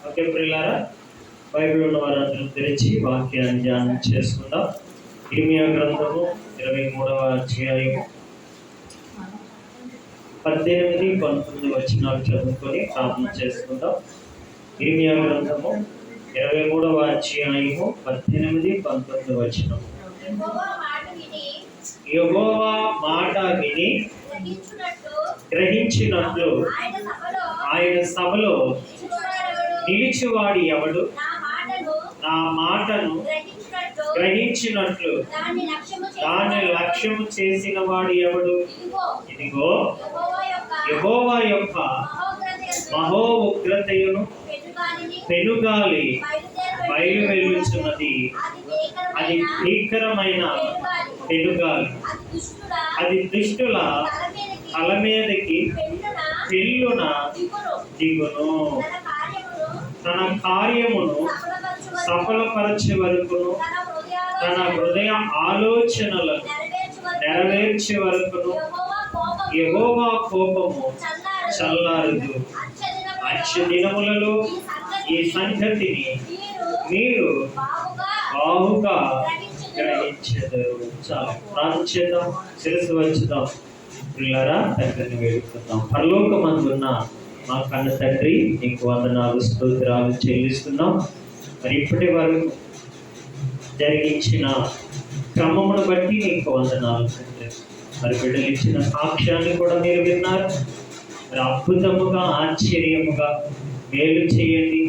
Okay ప్రియులారా, Bible ఉన్న వారందరూ తెరిచి వాక్యాన్ని ధ్యానం చేసుకుందాం. ఇర్మియా గ్రంథము 23వ అధ్యాయము 18, 19 వచనాలు చదువుకొని ప్రార్థన చేసుకుందాం. ఇర్మియా గ్రంథము 23వ అధ్యాయము 18, 19 వచనం. యెహోవా మాట విని గ్రహించినట్లు ఆయన సభలో నిలిచివాడు ఎవడు? నా మాటను గ్రహించినట్లు దాన్ని లక్ష్యము చేసిన వాడు ఎవడు? ఇదిగో యెహోవా యొక్క మహో ఉగ్రతయును పెనుగాలి బయలువెళ్ళుచున్నది. అది భీకరమైన పెనుగాలి. అది దుష్టుల తల మీదకి పెళ్ళున దిగును. తన కార్యమును సఫలపరచే వరకును, తన హృదయ ఆలోచనలను నెరవేర్చే వరకును యెహోవా కోపము చల్లారదు. అచ్చు దినములలో ఈ సంగతిని మీరు బాగుగా గ్రహించెదరు. చాలా ప్రార్థించేద్దాం, శిరస్సు వచ్చుదాం. ప్రియులారా, తండ్రిని వేడుకుందాం. పరలోకమందున్న మా కన్న తండ్రి, నీకు వందనాలు స్తోత్రాలు చెల్లిస్తున్నాం. మరి ఇప్పటి వరకు జరిగించిన క్రమమును బట్టి నీకు వందనాలు తండ్రి. మరి బిడ్డలు ఇచ్చిన సాక్ష్యాన్ని కూడా మీరు విన్నారు. మరి అద్భుతముగా, ఆశ్చర్యముగా మేలు చేయండి.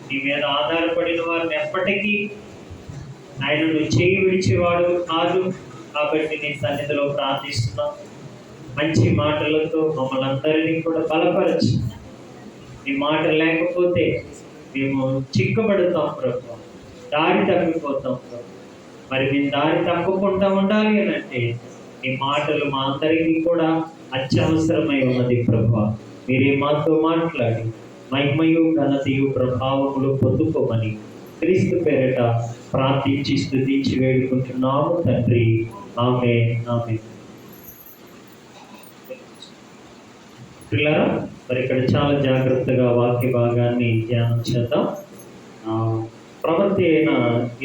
నీ మీద ఆధారపడిన వారిని ఎప్పటికీ ఆయనను చేయి విడిచేవాడు కాదు. కాబట్టి నీ సన్నిధిలో ప్రార్థిస్తున్నాం. మంచి మాటలతో మమ్మల్ని అందరినీ కూడా బలపరచు. నీ మాట లేకపోతే మేము చిక్కబడతాం ప్రభు, దారి తప్పిపోతాం ప్రభు. మరి మేము దారి తప్పకుండా ఉండాలి అని అంటే నీ మాటలు మా అందరికీ కూడా అత్యవసరమై ఉన్నది ప్రభు. మీరే మాతో మాట్లాడి మహిమయు ఘనతయు ప్రభావములు పొందుకోమని క్రీస్తు పేరిట ప్రార్థించి స్తుతించి వేడుకుంటున్నాము తండ్రి. ఆమేన్, ఆమేన్. పిల్లరా, మరి ఇక్కడ చాలా జాగ్రత్తగా వాక్య భాగాన్ని ధ్యానం చేద్దాం. ప్రవక్త అయిన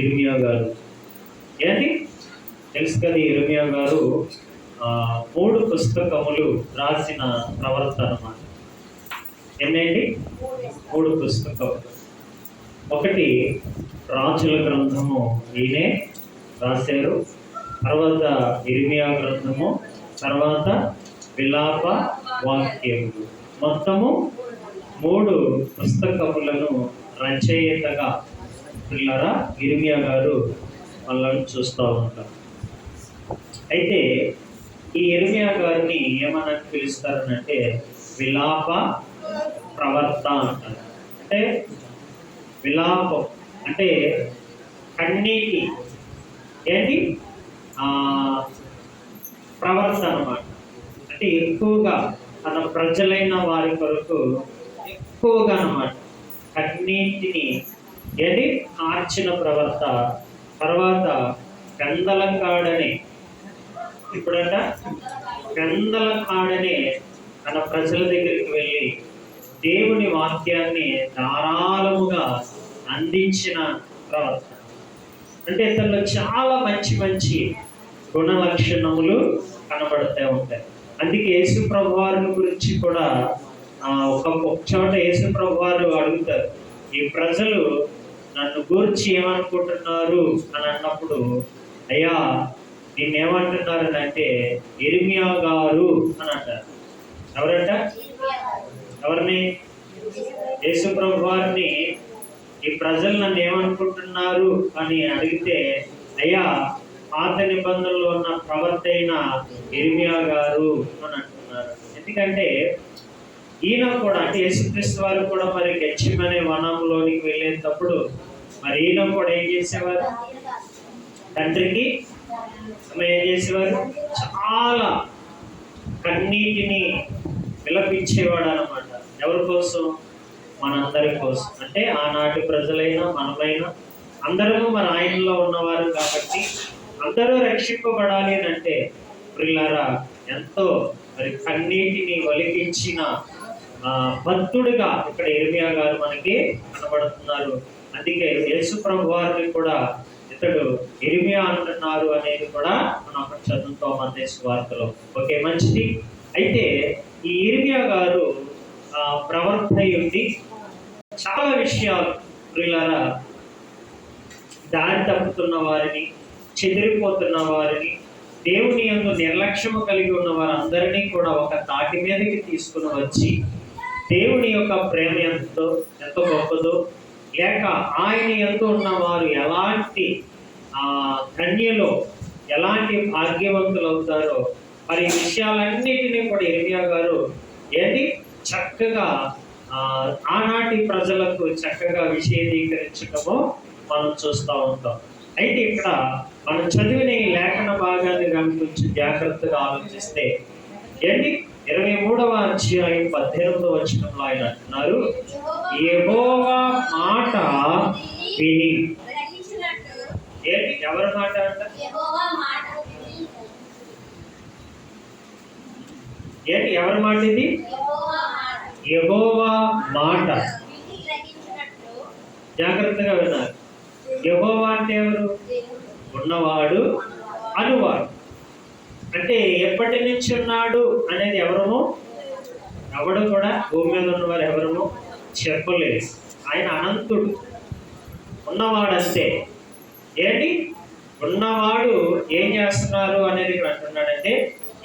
ఇర్మియా గారు, ఏంటి తెలుసు కదా, ఇర్మియా గారు 3 పుస్తకములు రాసిన ప్రవక్త అన్నమాట. ఎన్నండి? 3 పుస్తకములు. ఒకటి రాజుల గ్రంథము ఈయనే రాశారు, తర్వాత ఇర్మియా గ్రంథము, తర్వాత విలాప వాక్యములు. మొత్తము 3 పుస్తకములను రచయితగా పిల్లరా ఇర్మియా గారు వాళ్ళని చూస్తూ ఉంటారు. అయితే ఈ ఇర్మియా గారిని ఏమని పిలుస్తారనంటే విలాప ప్రవర్త అంటారు. అంటే విలాపం అంటే కన్నీటి ఏంటి ప్రవర్త అన్నమాట. అంటే ఎక్కువగా తన ప్రజలైన వారి కొరకు ఎక్కువగా అన్నమాట కన్నీటిని ఏంటి కార్చిన ప్రవర్త. తర్వాత గంధల కాడని, ఇప్పుడంట గంధల కాడని తన ప్రజల దగ్గరికి వెళ్ళి దేవుని వాక్యాన్ని ధారాళముగా అందించిన ప్రవర్త. అంటే తనలో చాలా మంచి మంచి గుణ లక్షణములు కనబడుతూ ఉంటాయి. అందుకే యేసు ప్రభు వారి గురించి కూడా ఒక చోట యేసు ప్రభు వారు అడుగుతారు, ఈ ప్రజలు నన్ను గురించి ఏమనుకుంటున్నారు అని అన్నప్పుడు, అయ్యా నిన్నేమంటున్నారు అంటే ఇర్మియా గారు అని అంటారు. ఎవరంట? ఎవరిని? యేసు ప్రభు వారిని ఈ ప్రజలు నన్ను ఏమనుకుంటున్నారు అని అడిగితే, అయ్యా పాత నిబంధనలో ఉన్న ప్రవక్త అయిన ఇర్మియా గారు అని అంటున్నారు. ఎందుకంటే ఈయన కూడా, అంటే యేసుక్రీస్తు వారు కూడా మరి గెత్సేమనే వనంలోనికి వెళ్ళేటప్పుడు మరి ఈయన కూడా ఏం చేసేవారు? తండ్రికి ఏం చేసేవారు? చాలా కన్నీటిని విలపించేవాడు అన్నమాట. ఎవరి కోసం? మనందరి కోసం. అంటే ఆనాటి ప్రజలైనా మనమైనా అందరూ మన ఆయనలో ఉన్నవారు కాబట్టి అందరూ రక్షింపబడాలి అని అంటే ప్రియులారా ఎంతో మరి కన్నీటిని ఒలికించిన భక్తుడిగా ఇక్కడ ఇర్మియా గారు మనకి కనబడుతున్నారు. అందుకే యేసు ప్రభు వారిని కూడా ఇతడు ఇర్మియా అంటున్నారు అనేది కూడా మనం అక్కడ చదువుతాం మత్తయి సువార్తలో. ఓకే, మంచిది. అయితే ఈ ఇర్మియా గారు ప్రవర్త ఉంది చాలా విషయాలు ప్రియులారా, దారి తప్పుతున్న వారిని, చెదిరిపోతున్న వారిని, దేవుని యందు నిర్లక్ష్యము కలిగి ఉన్న వారందరినీ కూడా ఒక తాటి మీదకి తీసుకుని వచ్చి దేవుని యొక్క ప్రేమ ఎంతో గొప్పదో, లేక ఆయన యందు ఉన్న వారు ఎలాంటి కన్యలో ఎలాంటి భాగ్యవంతులు అవుతారో మరి ఈ విషయాలన్నిటినీ కూడా ఇర్మియా గారు చక్కగా ఆనాటి ప్రజలకు చక్కగా విశదీకరించడము మనం చూస్తూ ఉంటాం. అయితే ఇక్కడ మనం చదివిన ఈ లేఖన భాగాన్ని కనుక కొంచెం జాగ్రత్తగా ఆలోచిస్తే 23వ అధ్యాయం 18వ వచనంలో ఆయన అంటున్నారు, యెహోవా మాట విని. ఎవరి మాట అంట? ఎవరి మాట ఇది? యెహోవా మాట. జాగ్రత్తగా విన్నారు. యెహోవా అంటే ఎవరు? ఉన్నవాడు, అనువాడు. అంటే ఎప్పటి నుంచి ఉన్నాడు అనేది ఎవడు కూడా భూమి మీద ఉన్నవారు ఎవరము చెప్పలేదు. ఆయన అనంతుడు, ఉన్నవాడంతే. ఉన్నవాడు ఏం చేస్తున్నారు అనేది ఇక్కడ అంటున్నాడంటే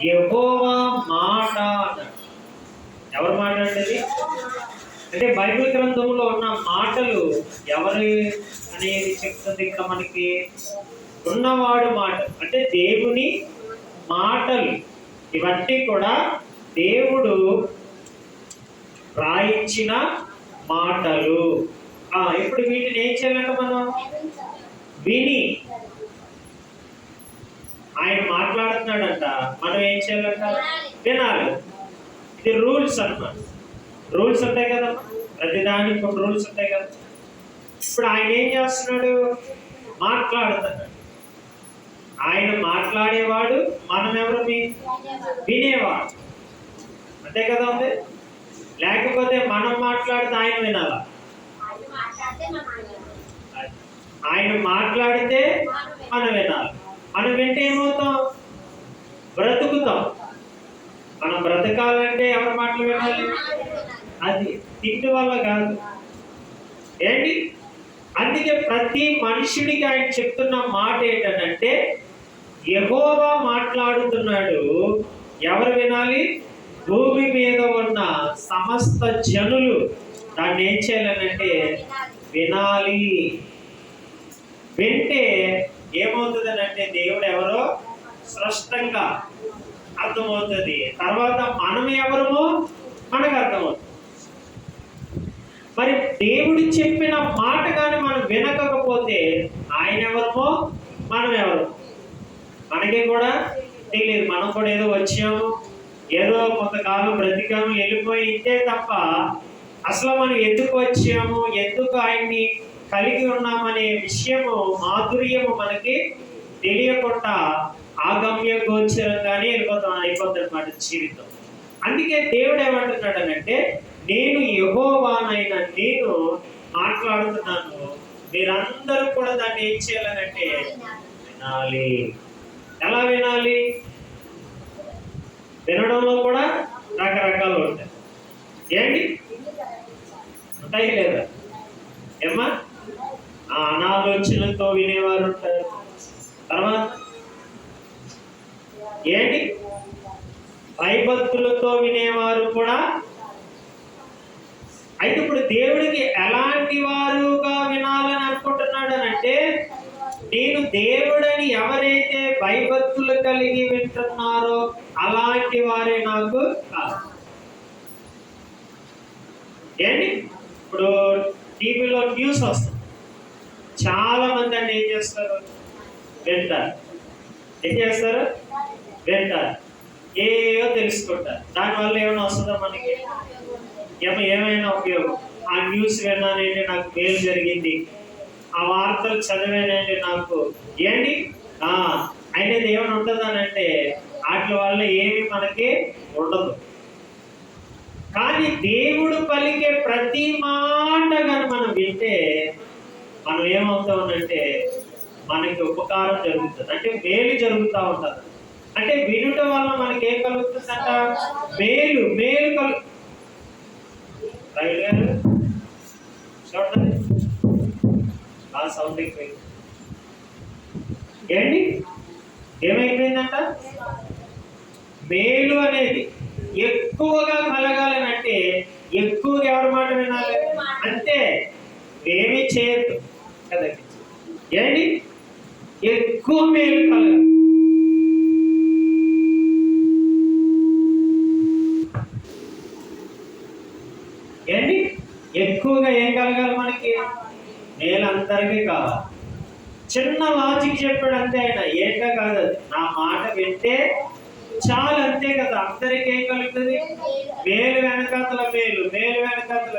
యెహోవా మాట అన్నాడు. ఎవరి మాట అంటే అంటే బైబిల్ గ్రంథంలో ఉన్న మాటలు ఎవరు అనేది చెప్తుంది ఇక్కడ మనకి. ఉన్నవాడు మాట అంటే దేవుని మాటలు. ఇవన్నీ కూడా దేవుడు రాయించిన మాటలు. ఇప్పుడు వీటిని ఏం చేయాలంట? మనం విని, ఆయన మాట్లాడుతున్నాడంట, మనం ఏం చేయాలంట? వినాలి. ఇది రూల్స్ అన్నమాట. రూల్స్ ఉంటాయి కదా, ప్రతిదానికి కొన్ని రూల్స్ ఉంటాయి కదా. ఇప్పుడు ఆయన ఏం చేస్తున్నాడు? మాట్లాడుతున్నాడు. ఆయన మాట్లాడేవాడు, మనం ఎవరు? వినేవాడు. అంతే కదా ఉంది. లేకపోతే మనం మాట్లాడితే ఆయన వినాలా? ఆయన మాట్లాడితే మనం వినాలి. మనం వింటే ఏమవుతాం? బ్రతుకుతాం. మనం బ్రతకాలంటే ఎవరి మాటలు వినాలి? అది తిండి వల్ల కాదు. అందుకే ప్రతి మనుషుడికి ఆయన చెప్తున్న మాట ఏంటంటే యెహోవా మాట్లాడుతున్నాడు, ఎవరు వినాలి? భూమి మీద ఉన్న సమస్త జనులు దాన్ని ఏం చేయాలనంటే వినాలి. వింటే ఏమవుతుందనంటే దేవుడు ఎవరో స్పష్టంగా అర్థమవుతుంది. తర్వాత మనం ఎవరమో మనకు అర్థమవుతుంది. మరి దేవుడు చెప్పిన మాట కానీ మనం వినకపోతే ఆయన ఎవరమో మనం ఎవరమో మనకి కూడా తెలియదు. మనం కూడా ఏదో వచ్చాము, ఏదో కొంతకాలం బ్రతికాము, వెళ్ళిపోయి ఇంతే తప్ప అసలు మనం ఎందుకు వచ్చాము, ఎందుకు ఆయన్ని కలిగి ఉన్నామనే విషయము, మాధుర్యము మనకి తెలియకుండా ఆగమ్య గోచరంగానే అయిపోతుంది అన్నమాట జీవితం. అందుకే దేవుడు ఏమంటున్నాడనంటే నేను యెహోవానైన నేను మాట్లాడుతున్నాను, మీరందరూ కూడా దాన్ని ఏం చేయాలనంటే వినాలి. ఎలా వినాలి? వినడంలో కూడా రకరకాలు ఉంటాయి. ఉంటాయి లేదా? ఏమ్మా? అనాలోచనలతో వినేవారు ఉంటారు. తర్వాత భయభక్తులతో వినేవారు కూడా. అయితే ఇప్పుడు దేవుడికి ఎలాంటి వారుగా వినాలని అనుకుంటున్నాడు అంటే నేను దేవుడని ఎవరైతే భయభక్తులు కలిగి వింటున్నారో అలాంటి వారే నాకు కాదు. ఇప్పుడు టీవీలో న్యూస్ వస్తుంది, చాలా మంది అంటే ఏం చేస్తారు? వింటారు. ఏం చేస్తారు? వింటారు. ఏవో తెలుసుకుంటారు. దానివల్ల ఏమైనా వస్తుందా మనకి? ఏమైనా ఉపయోగం? ఆ న్యూస్ విన్నానంటే నాకు మేలు జరిగింది, ఆ వార్తలు చదివానంటే నాకు అనేది ఏమైనా ఉంటుందనంటే వాటి వల్ల ఏమి మనకి ఉండదు. కానీ దేవుడు పలికే ప్రతి మాట కానీ మనం వింటే మనం ఏమవుతామనంటే మనకి ఉపకారం జరుగుతుంది, అంటే మేలు జరుగుతూ ఉంటుంది. అంటే వినుట వల్ల మనకి ఏం కలుగుతుందంట? మేలు మేలు రైలు గారు చూడండి, ఆ సౌండ్ ఎక్కువ ఏంటి ఏమైపోయిందంట? మేలు అనేది ఎక్కువగా కలగాలనంటే ఎక్కువగా ఎవరి మాట వినాలి? అంటే ఏమీ చేయొద్దు కదా, ఏంటి ఎక్కువ మేలు కలగాలి. ఏంటి ఎక్కువగా ఏం కలగాలి మనకి? మేలు అందరికీ కావాలి. చిన్న లాజిక్ చెప్పాడు అంతే ఆయన, ఏంటో కాదు అది, నా మాట వింటే చాలు అంతే కదా. అందరికీ ఏం కలుగుతుంది? మేలు వెనకాతల మేలు, మేలు వెనకాతల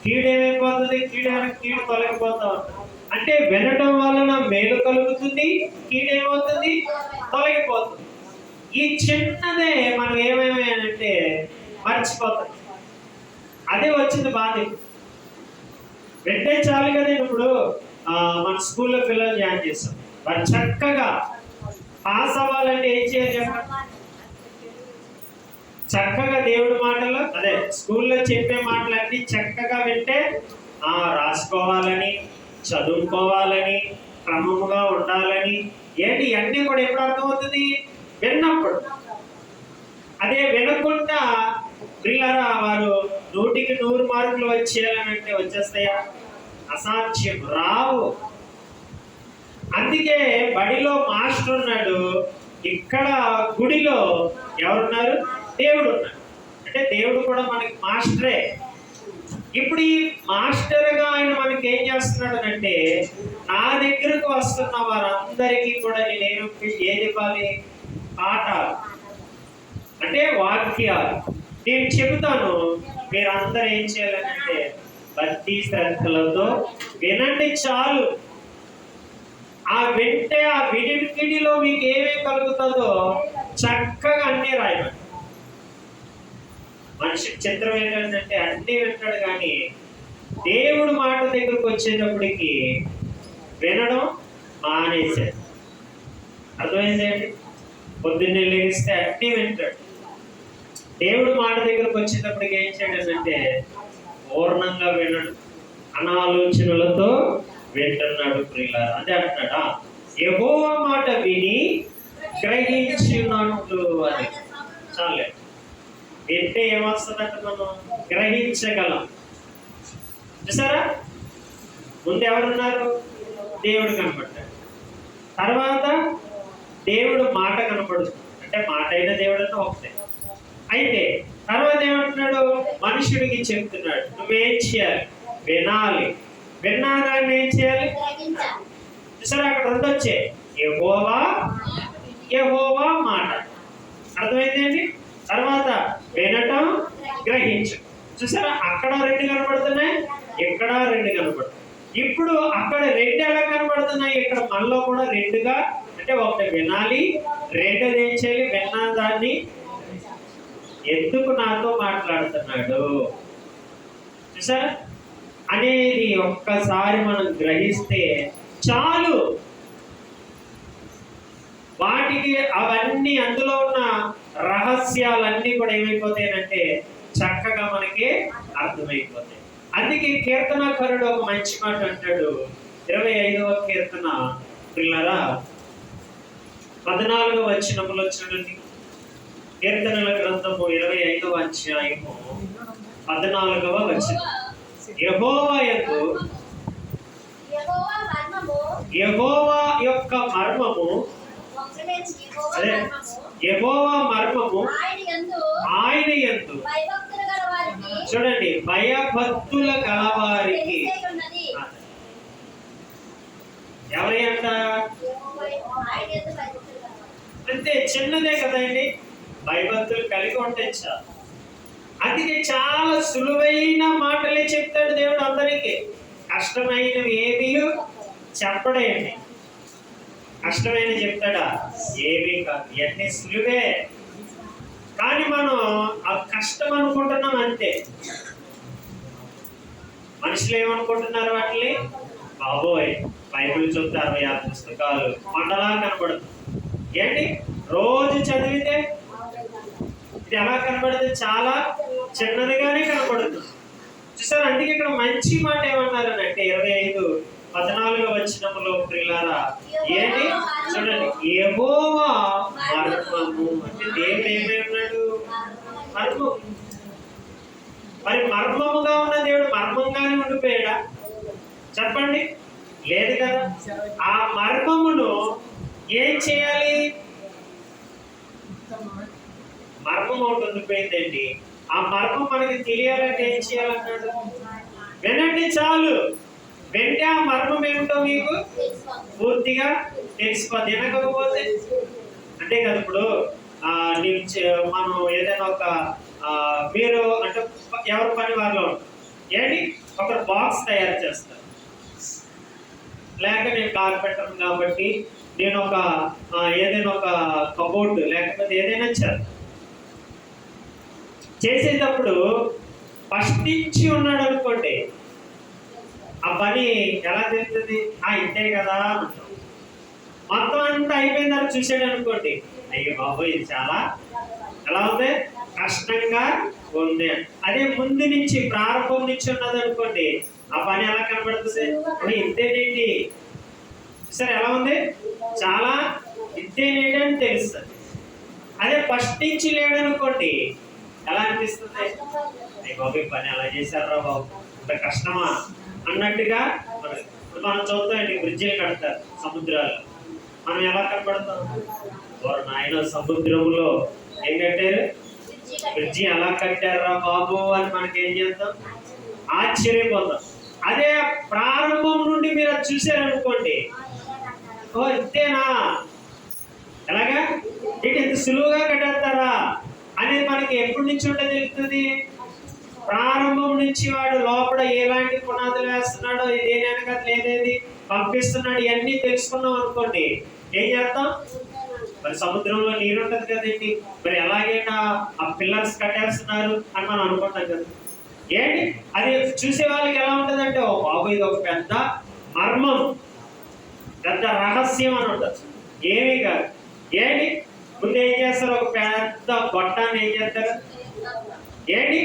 కీడేమైపోతుంది? కీడు తొలగిపోతా ఉంటుంది. అంటే వినటం వలన మేలు కలుగుతుంది, కీడేమవుతుంది? తొలగిపోతుంది. ఈ చిన్నదే మనం ఏమేమంటే మర్చిపోతాం. అదే వచ్చింది బాధ. వింటే చాలు కదా. ఇప్పుడు మన స్కూల్లో పిల్లలు జాయిన్ చేస్తాం, వారు చక్కగా పాస్ అవ్వాలంటే ఏం చేయాలి చెప్పండి? చక్కగా దేవుడి మాటలు, అదే స్కూల్లో చెప్పే మాటలన్నీ చక్కగా వింటే రాసుకోవాలని, చదువుకోవాలని, క్రమముగా ఉండాలని, ఏంటి అన్నీ కూడా ఎప్పుడు అర్థమవుతుంది? విన్నప్పుడు. అదే వినకుండా ప్రియులారా వారు 100కి 100 మార్కులు వచ్చేయాలంటే వచ్చేస్తాయా? అసాధ్యం, రావు. అందుకే బడిలో మాస్టర్ ఉన్నాడు, ఇక్కడ గుడిలో ఎవరున్నారు? దేవుడు ఉన్నాడు. అంటే దేవుడు కూడా మనకి మాస్టరే. ఇప్పుడు ఈ మాస్టర్గా ఆయన మనకి ఏం చేస్తున్నాడు అంటే, నా దగ్గరకు వస్తున్న వారందరికీ కూడా నేను ఏది ఇవ్వాలి? పాఠాలు, అంటే వాక్యాలు నేను చెబుతాను. మీరందరూ ఏం చేయాలంటే భక్తి శ్రద్ధలతో వినండి చాలు. ఆ వింటే ఆ వినికిడిలో మీకు ఏమేమి కలుగుతుందో చక్కగా అన్నీ రాయమండి. మనిషి చిత్రం ఏంటంటే అన్నీ వింటాడు, కానీ దేవుడు మాట దగ్గరకు వచ్చేటప్పటికి వినడం మానేశాడు. అర్థమైందండి? పొద్దున్నే లేస్తే అన్నీ వింటాడు, దేవుడు మాట దగ్గరకు వచ్చేటప్పటికి ఏం చేయడంటే పూర్ణంగా వినడు, అనాలోచనలతో వింటున్నాడు. ప్రియులారా అదే అంటున్నాడా, యెహోవా మాట విని గ్రహించినట్లు అని. చాలే, వింటే ఏమొస్తుందంటే మనం గ్రహించగలం. చూసారా? ముందు ఎవరున్నారు? దేవుడు కనపడ్డాడు, తర్వాత దేవుడు మాట కనపడుతుంది. అంటే మాట అయిన దేవుడు అంటే ఒకటే. అయితే తర్వాత ఏమంటున్నాడు? మనుషుడికి చెప్తున్నాడు, నువ్వేం చేయాలి? వినాలి. విన్నాదాన్ని ఏం చేయాలి? చూసారా? అక్కడ రెండు వచ్చాయి, యెహోవా యెహోవా మాట. అర్థమైందండి? తర్వాత వినటం, గ్రహించు. చూసారా? అక్కడ 2 కనబడుతున్నాయి, ఇక్కడ 2 కనబడుతున్నాయి. ఇప్పుడు అక్కడ 2 ఎలా కనబడుతున్నాయి, ఇక్కడ మనలో కూడా 2గా. అంటే ఒకటి వినాలి, రెండోది ఏం చేయాలి? విన్నా దాన్ని ఎందుకు నాతో మాట్లాడుతున్నాడు చూసారా అనేది ఒక్కసారి మనం గ్రహిస్తే చాలు. వాటికి అవన్నీ అందులో ఉన్న రహస్యాలన్నీ కూడా ఏమైపోతాయంటే చక్కగా మనకి అర్థమైపోతాయి. అందుకే కీర్తనాకారుడు ఒక మంచి మాట అంటాడు. 25వ కీర్తన పిల్లరా 14వ వచనములో చూడండి. కీర్తనల గ్రంథము 25వ అధ్యాయము 14వ వచనం. యెహోవా యందు యెహోవా యొక్క మర్మము, అదే యెహోవా మర్మము ఆయన యందు చూడండి భయభక్తుల గలవారికి. ఎవరి అంట? అంతే, చిన్నదే కదండి, భయభక్తులు కలిగి ఉంటే చాలు. అందుకే చాలా సులువైన మాటలే చెప్తాడు దేవుడు అందరికీ. కష్టమైనవి ఏమీ చెప్పడండి. కష్టమైన చెప్తాడా? ఏమీ కాదు, ఇవన్నీ సులువే. కానీ మనం ఆ కష్టం అనుకుంటున్నాం అంతే. మనుషులు ఏమనుకుంటున్నారు వాటిని? బాబోయ్, బైబిల్ చూస్తే 66 పుస్తకాలు మండలా కనబడుతుంది. ఏంటి రోజు చదివితే ఇది ఎలా కనబడుతుంది? చాలా చిన్నదిగానే కనబడుతుంది. చూసారు, అందుకే ఇక్కడ మంచి మాట ఏమన్నారనంటే 25:14 వచనంలో ప్రియులారా, ఏంటి చూడండి, యెహోవా మర్మము అంటే దేవుడు ఏమై ఉన్నాడు? మర్మము. మరి మర్మముగా ఉన్న దేవుడు మర్మంగానే ఉండిపోయాడా? చెప్పండి, లేదు కదా. ఆ మర్మమును ఏం చేయాలి? మర్మం ఒకటి ఉండిపోయిందండి. ఆ మర్మం మనకి తెలియాలంటే ఏం చేయాలన్నాడు? వినండి చాలు, వెంటే ఆ మర్మం ఏమిటో మీకు పూర్తిగా తెలిసిపోద్ది. వినకపోతే అంటే కదా, ఇప్పుడు మనం ఏదైనా ఒక మీరు అంటే ఎవరి పని వారిలో ఉంటారు. ఏంటి ఒక బాక్స్ తయారు చేస్తారు, లేక నేను కార్పెంటర్ కాబట్టి నేను ఒక ఏదైనా ఒక కబోర్డ్ లేకపోతే ఏదైనా చేసేటప్పుడు ఫస్ట్ నుంచి ఉన్నాడు అనుకోండి, ఆ పని ఎలా తెలుస్తుంది? ఇంతే కదా అంటాం. మొత్తం అంతా అయిపోయిన తర్వాత చూసాడు అనుకోండి, అయ్యో బాబు ఇది చాలా ఎలా ఉంది, కష్టంగా ఉంది. అదే ముందు నుంచి ప్రారంభం నుంచి ఉన్నది అనుకోండి, ఆ పని ఎలా కనబడుతుంది? ఇంతేనేంటి, సరే ఎలా ఉంది, చాలా ఇంతేనేటి అని తెలుస్తుంది. అదే ఫస్ట్ నుంచి లేడనుకోండి, ఎలా అనిపిస్తుంది? అయ్యి బాబు ఈ పని ఎలా చేశారా బాబు, ఇంత కష్టమా అన్నట్టుగా. మనం చూద్దామండి, బ్రిడ్జిలు కడతారు సముద్రాలు, మనం ఎలా కనపడతాం? నాయన సముద్రంలో ఏం కట్టారు? బ్రిడ్జి ఎలా కట్టారా బాబు అని మనకి ఏం చేద్దాం? ఆశ్చర్యపోతాం. అదే ప్రారంభం నుండి మీరు అది చూసారనుకోండి, ఓ ఇంతేనా, ఎలాగా ఏంటి ఇంత సులువుగా కట్టేస్తారా అనేది మనకి ఎప్పటి నుంచి ఉంటే తెలుస్తుంది? ప్రారంభం నుంచి వాడు లోపల ఎలాంటి పునాదులు వేస్తున్నాడో, ఇదేనక లేదేది పంపిస్తున్నాడు, ఇవన్నీ తెలుసుకున్నాం అనుకోండి, ఏం చేస్తాం? మరి సముద్రంలో నీరు ఉంటుంది కదండి, మరి ఎలాగైనా ఆ పిల్లర్స్ కట్టేస్తున్నారు అని మనం అనుకుంటాం కదా. ఏంటి అది చూసే వాళ్ళకి ఎలా ఉంటుందంటే, ఓ బాబు ఇది ఒక పెద్ద మర్మం, పెద్ద రహస్యం అని ఉంటుంది. ఏమీ కాదు. ఏంటి ముందు ఏం చేస్తారు? ఒక పెద్ద గొట్టాన్ని ఏం చేస్తారు? ఏంటి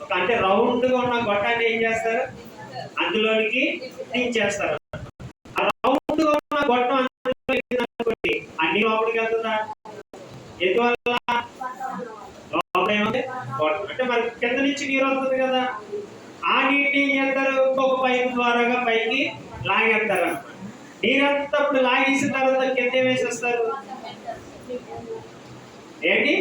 ఒక అంటే రౌండ్గా ఉన్న గొట్టాన్ని ఏం చేస్తారు? అందులోనికి తీసేస్తారు. ఆ రౌండ్గా ఉన్న గొట్టం అనుకోండి, అన్ని లోపలికి వెళ్తుందా? ఎందువల్ల? లోపల ఏముంది? అంటే మరి కింద నుంచి నీరు వస్తుంది కదా, ఆ నీటిని ఏం చేస్తారు? ఇంకొక పైపు ద్వారాగా పైకి లాగేస్తారు అన్నమాట. నీరంతా అప్పుడు లాగేసిన తర్వాత కింద వేసేస్తారు ఏంటి?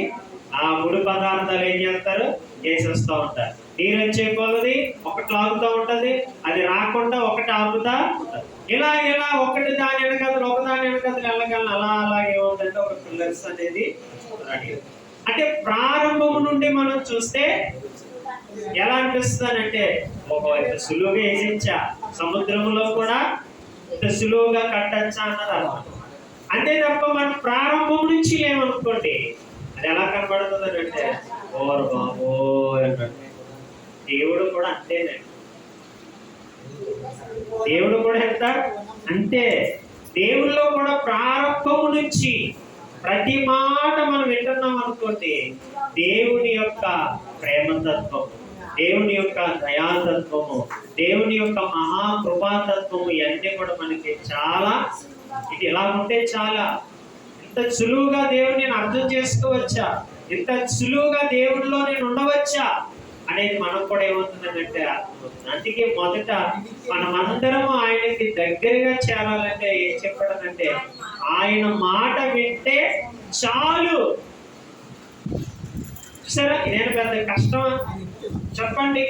ఆ ముడి పదార్థాలు ఏం చేస్తారు? వేసేస్తూ ఉంటారు. నీరు వచ్చే కొలది ఒకటి లాగుతూ ఉంటది, అది రాకుండా ఒకటి ఆపుతా ఉంటది. ఇలా ఇలా ఒకటి దాని వెనకలు ఒకదాని వెనకలు వెళ్ళగలను. అలా అలాగే ఏమవుతుందంటే ఒక పిల్లర్స్ అనేది రెడీ. అంటే ప్రారంభం నుండి మనం చూస్తే ఎలా అనిపిస్తుందంటే, ఒకవైపు సులువుగా వేసించా, సముద్రంలో కూడా ఇంత సులువుగా కట్టచ్చా అన్నది అర్థం. అంతే తప్ప మనం ప్రారంభం నుంచి లేమనుకోండి, అది ఎలా కనబడుతుంది అంటే ఓరు బాబో అన్నట్టు. దేవుడు కూడా అంతేనండి. దేవుడు కూడా ఎంత అంతే. దేవుల్లో కూడా ప్రారంభం నుంచి ప్రతి మాట మనం వింటున్నాం అనుకోండి, దేవుని యొక్క ప్రేమతత్వం, దేవుని యొక్క దయాతత్వము, దేవుని యొక్క మహాకృపాతత్వము ఇవన్నీ కూడా మనకి చాలా ఇది ఎలా ఉంటే చాలా ఇంత సులువుగా దేవుని నేను అర్థం చేసుకోవచ్చా, ఇంత సులువుగా దేవుడిలో నేను ఉండవచ్చా అనేది మనకు కూడా ఏమవుతుందంటే అర్థమవుతుంది. అందుకే మొదట మనమందరము ఆయనకి దగ్గరగా చేరాలంటే ఏం చెప్పాడనంటే, ఆయన మాట వింటే చాలు. సరే ఇదేనా పెద్ద కష్టమా చెప్పండి?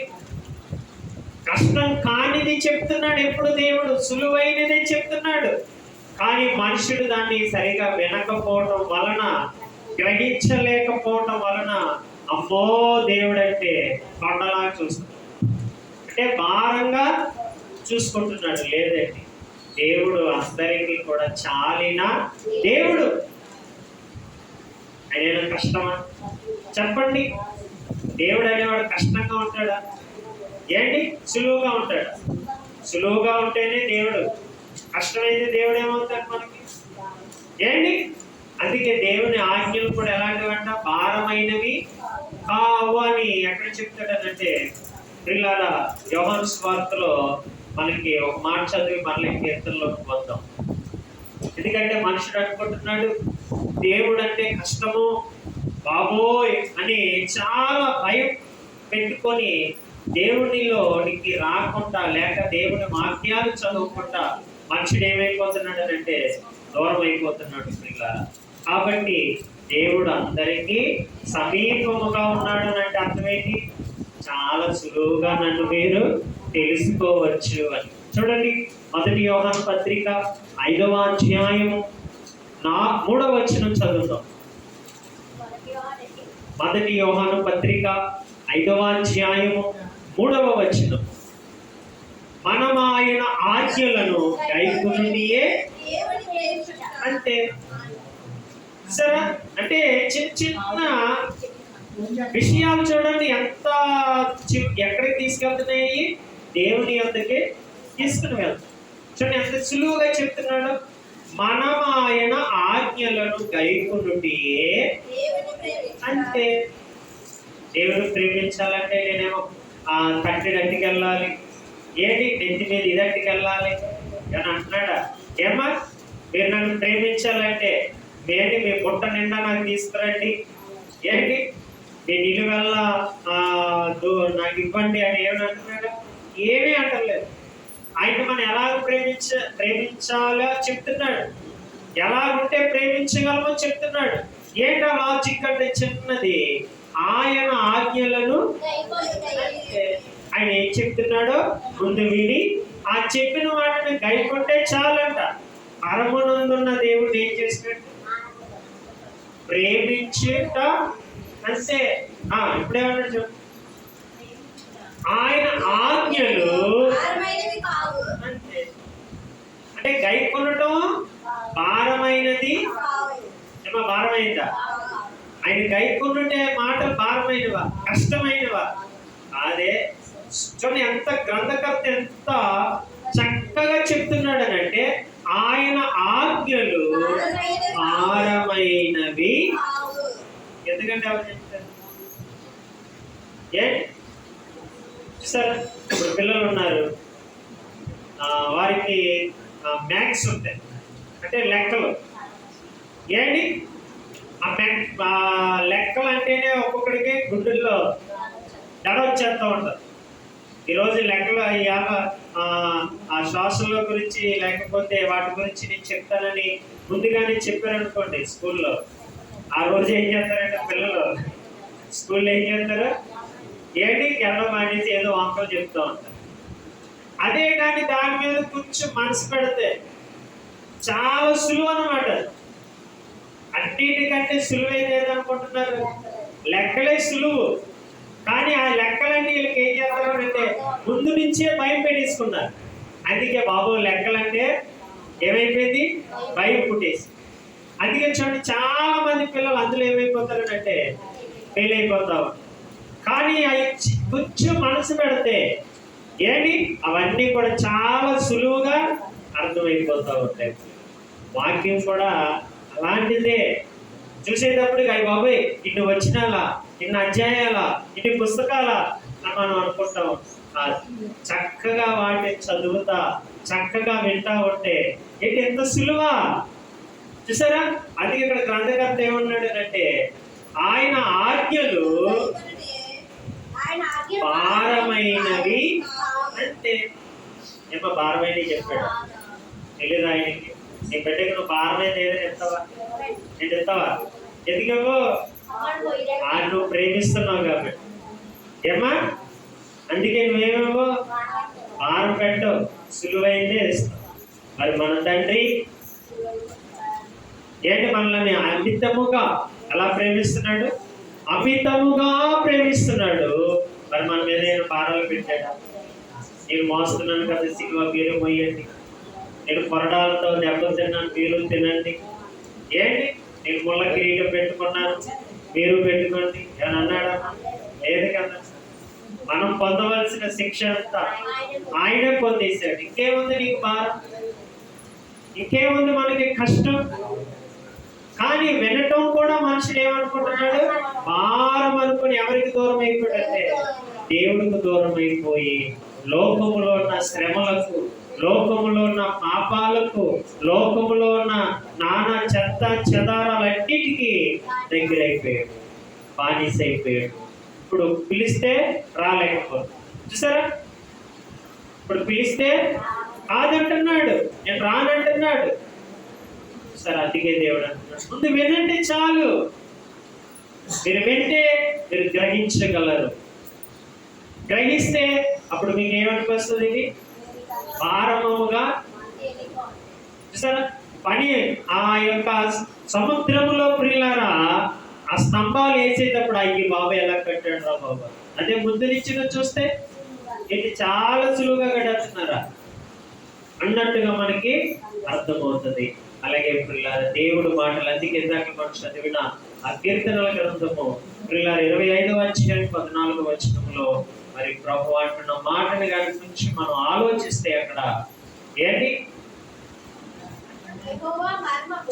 కష్టం కానిది చెప్తున్నాడు ఎప్పుడు దేవుడు, సులువైనదే చెప్తున్నాడు. కానీ మనుషుడు దాన్ని సరిగా వినకపోవటం వలన, గ్రహించలేకపోవటం వలన అమ్మో దేవుడు అంటే కొండలా చూస్తున్నాడు, అంటే భారంగా చూసుకుంటున్నాడు. లేదండి, దేవుడు అందరికీ కూడా చాలిన దేవుడు. ఆయన కష్టమా చెప్పండి? దేవుడు అనేవాడు కష్టంగా ఉంటాడా? ఏంటి సులువుగా ఉంటాడు. సులువుగా ఉంటేనే దేవుడు, కష్టమైతే దేవుడు ఏమవుతాడు మనకి ఏంటి. అందుకే దేవుని ఆజ్ఞలు కూడా ఎలాంటివంట, భారమైనవి కావు అని ఎక్కడ చెప్తాడనంటే ప్రియులారా యోహాను సువార్తలో మనకి ఒక మాట చదివి మళ్ళీ కీర్తనలోకి వద్దాం. ఎందుకంటే మనుషుడు అనుకుంటున్నాడు దేవుడు అంటే కష్టము బాబోయ్ అని చాలా భయం పెట్టుకొని దేవునిలోనికి రాకుండా లేక దేవుని వాక్యాలు చదవకుండా మనుషుడు ఏమైపోతున్నాడు అంటే దూరం అయిపోతున్నాడు ప్రియులారా. కాబట్టి దేవుడు అందరికీ సమీపముగా ఉన్నాడు అంటే అర్థమేంటి, చాలా సులువుగా నన్ను మీరు తెలుసుకోవచ్చు అని. చూడండి 1 యోహాను పత్రిక 5వ అధ్యాయము 3వ వచనం చదువుతాం. 1 యోహాను పత్రిక 5వ అధ్యాయము 3వ వచనం. మనం ఆయన ఆజ్ఞలను గైకొనుటయే అంటే సరే అంటే చిన్న చిన్న విషయాలు చూడండి ఎంత ఎక్కడికి తీసుకెళ్తున్నాయి, దేవుని యొద్దకి తీసుకుని వెళ్తాం. చూడండి ఎంత సులువుగా చెప్తున్నాడు, మనం ఆయన ఆజ్ఞలను గైకొనుటయే అంటే. దేవుని ప్రేమించాలంటే నేనేమో కట్టి అట్టుకెళ్ళాలి, ఏంటి నెత్తి మీద ఇది అట్టుకెళ్ళాలి అని అంటున్నాడా? ఏమా మీరు నన్ను ప్రేమించాలంటే ఏంటి మీ పుట్ట నిండా నాకు తీసుకురండి, ఏంటి మీ నిలువెల్ల నాకు ఇవ్వండి అని ఏమని అంటున్నాడు? ఏమీ అంటలేదు. ఆయన మనం ఎలా ప్రేమించాలో చెప్తున్నాడు, ఎలా ఉంటే ప్రేమించగలమో చెప్తున్నాడు. ఏంటో లాజిక్ అంటే చిన్నది, ఆయన ఆజ్ఞలను ఆయన ఏం చెప్తున్నాడో ముందు విని ఆ చెప్పిన వాటిని గైకొంటే చాలంట. పరమనందున్న దేవుడు ఏం చేసినట్టు ప్రేమించుట అంటే ఇప్పుడేమన్నా చెప్పు, ఆయన ఆజ్ఞలు అంటే అంటే గైకొనటం భారమైనది. ఏమో భారమైందా? ఆయన గైకొనుటే మాట భారమైనవా కష్టమైనవా? అదే చూడండి ఎంత గ్రంథకర్త ఎంత చక్కగా చెప్తున్నాడు అంటే ఆయన ఆజ్ఞలు భారమైనవి. ఎందుకంటే ఎవరు చెప్తారు ఏంటి సరే, ఇప్పుడు పిల్లలు ఉన్నారు, వారికి మ్యాథ్స్ ఉంటాయి అంటే లెక్కలు. ఏంటి ఆ లెక్కలు అంటేనే ఒక్కొక్కడికి గుండెల్లో దడ వచ్చేస్తూ ఉంటుంది. ఈరోజు లెక్కలు అయ్యాక ఆ శ్వాసల గురించి లేకపోతే వాటి గురించి నేను చెప్తానని ముందుగానే చెప్పారనుకోండి స్కూల్లో, ఆ రోజు ఏం చేస్తారంటే పిల్లలు స్కూల్లో ఏం చేస్తారు, ఏంటి కెళ్ళడం అనేది ఏదో వంకలు చెప్తూ ఉంటారు. అదే కానీ దాని మీద కొంచెం మనసు పెడితే చాలా సులువు అన్నమాట. అన్నిటికంటే సులువైతే ఏదనుకుంటున్నారు, లెక్కలే సులువు. కానీ ఆ లెక్కలన్నీ వీళ్ళకి ఏం చేస్తారు అంటే ముందు నుంచే భయం పెట్టేసుకున్నారు. అందుకే బాబు లెక్కలంటే ఏమైపోయింది, భయం పుట్టేసి. అందుకే చూడండి చాలా మంది పిల్లలు అందులో ఏమైపోతారు అంటే ఫెయిల్ అయిపోతారు. కానీ అవి కొంచెం మనసు పెడితే ఏంటి అవన్నీ కూడా చాలా సులువుగా అర్థమైపోతూ ఉంటాయి. వాక్యం కూడా అలాంటిదే. చూసేటప్పటికి అవి బాబోయ్ ఇన్ని వచ్చినాలా, ఇన్ని అధ్యాయాలా, ఇన్ని పుస్తకాలా అని మనం అనుకుంటాం. చక్కగా వాటిని చదువుతా చక్కగా వింటా ఉంటే ఏంటి ఎంత సులువా చూసారా. అది ఇక్కడ గ్రంథకర్త ఏమన్నాడు అంటే ఆయన ఆజ్ఞలు భారమైనవి అంటే ఏమో భారమైనవి చెప్పాడు. తెలీదు ఆయనకి, నీ బిడ్డకి నువ్వు భారమైనది ఏదైనా చెప్తావా? నేను చెప్తావా? ఎందుకేమో నువ్వు ప్రేమిస్తున్నావు కాబట్టి ఏమా, అందుకే నువ్వేమేమో భారం పెట్టవు, సులువైందే ఇస్తావు. మరి మన తండ్రి ఏంటి మనల్ని అమితముగా ఎలా ప్రేమిస్తున్నాడు, అమితముగా ప్రేమిస్తున్నాడు. మరి మన మీద నేను భారాలు పెట్టాడా? నేను మోస్తున్నాను కదా సినిమా మీరు మొయ్యండి, నేను కొరడాలతో దెబ్బలు తిన్నాను మీరు తినండి, ఏంటి నేను ముళ్ళ కిరీటం పెట్టుకున్నాను మీరు పెట్టుకోండి అని అన్నాడా? లేదు కదా. మనం పొందవలసిన శిక్ష అంతా ఆయన పొందేశాడు. ఇంకేముంది నీకు భారం? ఇంకేముంది మనకి కష్టం? కానీ వినటం కూడా మనుషులు ఏమనుకుంటున్నాడు? భారం అనుకుని ఎవరికి దూరం అయిపోయాడంటే దేవుడికి దూరం అయిపోయి లోకములో ఉన్న శ్రమలకు, లోకములో ఉన్న పాపాలకు, లోకములో ఉన్న నానా చెత్త చెదారాలన్నిటికీ దగ్గరైపోయాడు, బానిస అయిపోయాడు. ఇప్పుడు పిలిస్తే రాలేకపోతే చూసారా? ఇప్పుడు పిలిస్తే కాదంటున్నాడు, నేను రానంటున్నాడు. సరే, అందుకే దేవుడు అంటున్నాడు, ముందు వినండి చాలు. మీరు వింటే మీరు గ్రహించగలరు. గ్రహిస్తే అప్పుడు మీకు ఏమనిపిస్తుంది? ఇది భారముగా. చూసారా? పని ఆ యొక్క సముద్రములో ప్రియులారా, ఆ స్తంభాలు వేసేటప్పుడు అయ్యి బాబా ఎలా కట్టాడు రా బాబా, అదే ముందు నుంచి చూస్తే ఇది చాలా సులువుగా కడుతున్నారా అన్నట్టుగా మనకి అర్థమవుతుంది. అలాగే ప్రియులారా, దేవుడు మాటలు అందుకే ఇందాక మనం చదివిన ఆ కీర్తనల గ్రంథము ప్రియులారా 25వ అధ్యాయం 14వ వచనంలో మరి ప్రభు అంటున్న మాటని గురించి మనం ఆలోచిస్తే అక్కడ ఏంటి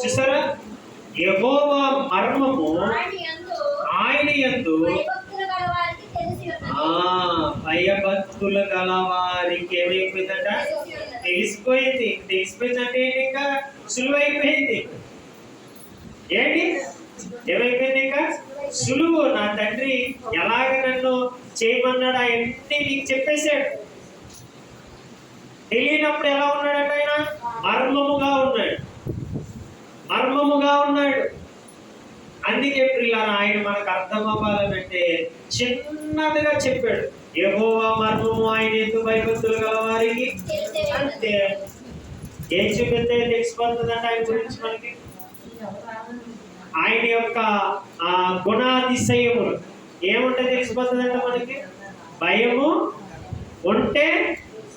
చూసారా? యెహోవా మర్మము ఆయన యందు భయభక్తులు గల వారికి ఏమైపోయిందంట? తెలిసిపోయింది. తెలిసిపోయిందంటే ఏంటి? ఇంకా సులువైపోయింది. ఏంటి ఏమైపోయింది? ఇంకా సులువు. నా తండ్రి ఎలాగ నన్ను చేయమన్నాడు అవన్నీ నీకు చెప్పేశాడు. తెలియనప్పుడు ఎలా ఉన్నాడంట? ఆయన మర్మముగా ఉన్నాడు, మర్మముగా ఉన్నాడు. అందుకే ప్రియులారా, ఆయన మనకు అర్థం అవ్వాలంటే చిన్నదిగా చెప్పాడు. యెహోవా మర్మము ఆయన యందు భయభక్తులు గల వారికి. అంతే. ఏం చూపిస్తే తెలిసిపోతుందంటే ఆయన గురించి మనకి? ఆయన యొక్క ఆ గుణాతిశయములు ఏముంటే తెలిసిపోతుందంట మనకి? భయము ఉంటే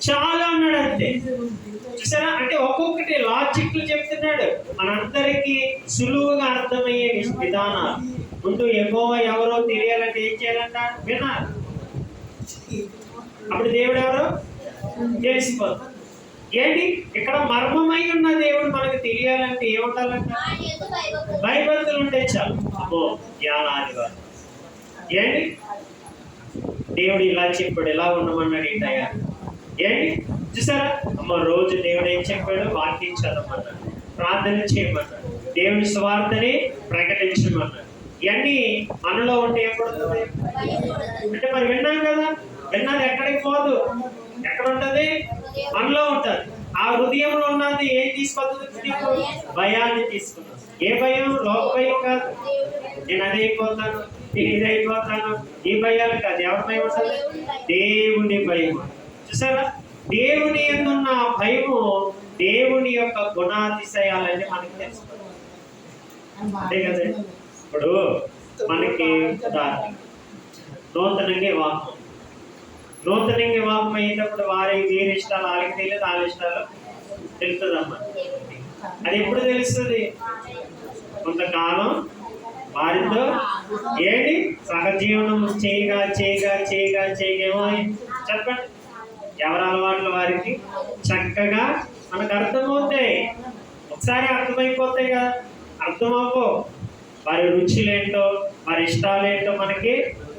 చాలా అన్నాడు. అంతే. చూసారా? అంటే ఒక్కొక్కటి లాజిక్లు చెప్తున్నాడు మనందరికీ సులువుగా అర్థమయ్యే విధానాలు. ముందు యెహోవా ఎవరో తెలియాలంటే ఏం చేయాలంట? వినాలి. అప్పుడు దేవుడు ఎవరో తెలిసిపోతుంది. ఏంటి ఇక్కడ మర్మమై ఉన్న దేవుడు మనకు తెలియాలంటే ఏముండాలంట? భయభక్తులు ఉంటే చాలు. అమ్మో జ్ఞానాదివారు ఏంటి దేవుడు ఇలా చెప్పాడు, ఎలా ఉండమన్నాడు ఏంటయ్యా? ఏంటి చూసారా? అమ్మ రోజు దేవుడు ఏం చెప్పాడు? వాక్యం చదవమన్నాడు, ప్రార్థన చేయమన్నాడు, దేవుని స్వార్థని ప్రకటించమన్నాడు. ఇవన్నీ మనలో ఉంటే ఏమవుతుంది అంటే మరి విన్నాం కదా, విన్నది ఎక్కడికి పోదు. ఎక్కడ ఉంటది? మనలో ఉంటది. ఆ హృదయంలో ఉన్నది ఏం తీసుకొస్తుంది? భయాన్ని తీసుకున్నాను. ఏ భయం? లోక భయం కాదు. నేను అది అయిపోతాను, నేను ఇది అయిపోతాను, ఈ భయాలు కాదు. ఎవరి భయం ఉంటుంది? దేవుని భయం. చూసారా? దేవుని ఎందున్న భయము దేవుని యొక్క గుణాతిశయాలని మనకి తెలుసుకోవాలి. అంతే కదా? ఇప్పుడు మనకి నూతనంగా వివాహం, నూతనంగా వివాహం అయ్యేటప్పుడు వీరి ఇష్టాలు వాళ్ళకి తెలియదు, వాళ్ళ ఇష్టాలు తెలుస్తుందమ్మా. అది ఎప్పుడు తెలుస్తుంది? కొంతకాలం వారితో ఏంటి సహజీవనం చేయగా చేయగా చేయగా చేయగేమో చెప్పండి. ఎవరి అలవాట్లు వారికి చక్కగా మనకు అర్థమవుతాయి. ఒకసారి అర్థమైపోతాయి కదా. అర్థమవ్వో వారి రుచులేంటో వారి ఇష్టాలేంటో మనకి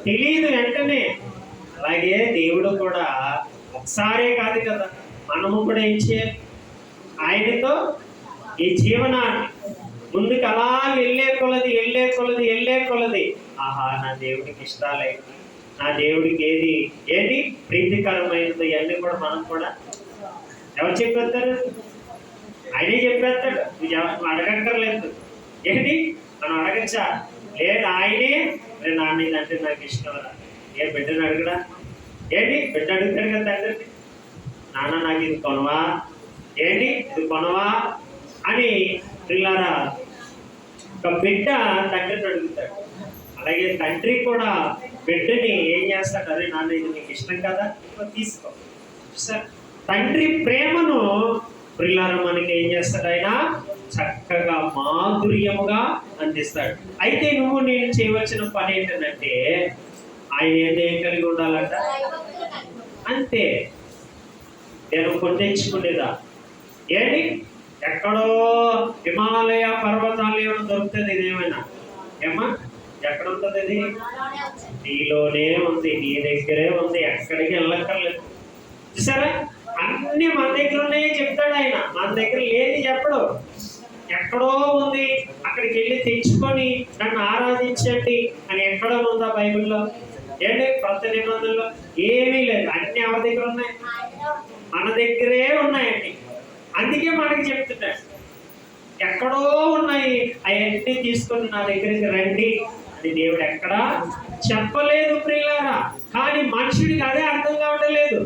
తెలియదు వెంటనే. అలాగే దేవుడు కూడా ఒకసారే కాదు కదా, మనము కూడా ఏం చేయాలి? ఆయనతో ఈ జీవనాన్ని ముందుకు అలా వెళ్ళే కొలది ఆహా నా దేవుడికి ఇష్టాలేంటి, నా దేవుడికి ఏది ప్రీతికరమైనది, ఇవన్నీ కూడా మనం కూడా ఎవరు చెప్పేస్తారు? ఆయనే చెప్పేస్తాడు. నువ్వు అడగక్కర్లేదు. ఏంటి మనం అడగచ్చా? లేదు, ఆయనే నాన్న అంటే నాకు ఇష్టం రా. ఏ బిడ్డను అడగడా? ఏంటి బిడ్డ అడుగుతాడు కదా తండ్రిని, నాన్న నాకు ఇది కొనవా, ఏంటి ఇది కొనవా అని. పిల్లరా, ఒక బిడ్డ తండ్రిని అడుగుతాడు. అలాగే తండ్రి కూడా బిడ్డని ఏం చేస్తాడు? అదే నాన్న ఇది నీకు ఇష్టం కదా, తీసుకో. సార్ తండ్రి ప్రేమను పిల్లలు మనకి ఏం చేస్తాడు? ఆయన చక్కగా మాధుర్యముగా అందిస్తాడు. అయితే నువ్వు నేను చేయవలసిన పని ఏంటంటే ఆయన ఏం కలిగి ఉండాలంట? అంతే. నేను కొట్టించుకునేదా ఏంటి? ఎక్కడో హిమాలయ పర్వతాలు ఏమైనా దొరుకుతుంది ఇదేమైనా? ఏమా ఎక్కడ ఉంటుంది? ఇది నీలోనే ఉంది, నీ దగ్గరే ఉంది, ఎక్కడికి వెళ్ళక్కర్లేదు. చూసారా, అన్ని మన దగ్గర ఉన్నాయే చెప్తాడు ఆయన, మన దగ్గర లేని చెప్పడు. ఎక్కడో ఉంది, అక్కడికి వెళ్ళి తెచ్చుకొని నన్ను ఆరాధించండి అని ఎక్కడో ఉందా బైబిల్లో? ఏంటి కొత్త నిబంధనలో? ఏమీ లేదు, అన్ని ఎవరి దగ్గర ఉన్నాయి? మన దగ్గరే ఉన్నాయండి. అందుకే మనకి చెప్తున్నాడు, ఎక్కడో ఉన్నాయి, అవన్నీ తీసుకొని నా దగ్గరికి రండి అని దేవుడు ఎక్కడా చెప్పలేదు ప్రియులారా. కానీ మనుషుడికి అదే అర్థం కావడం లేదు.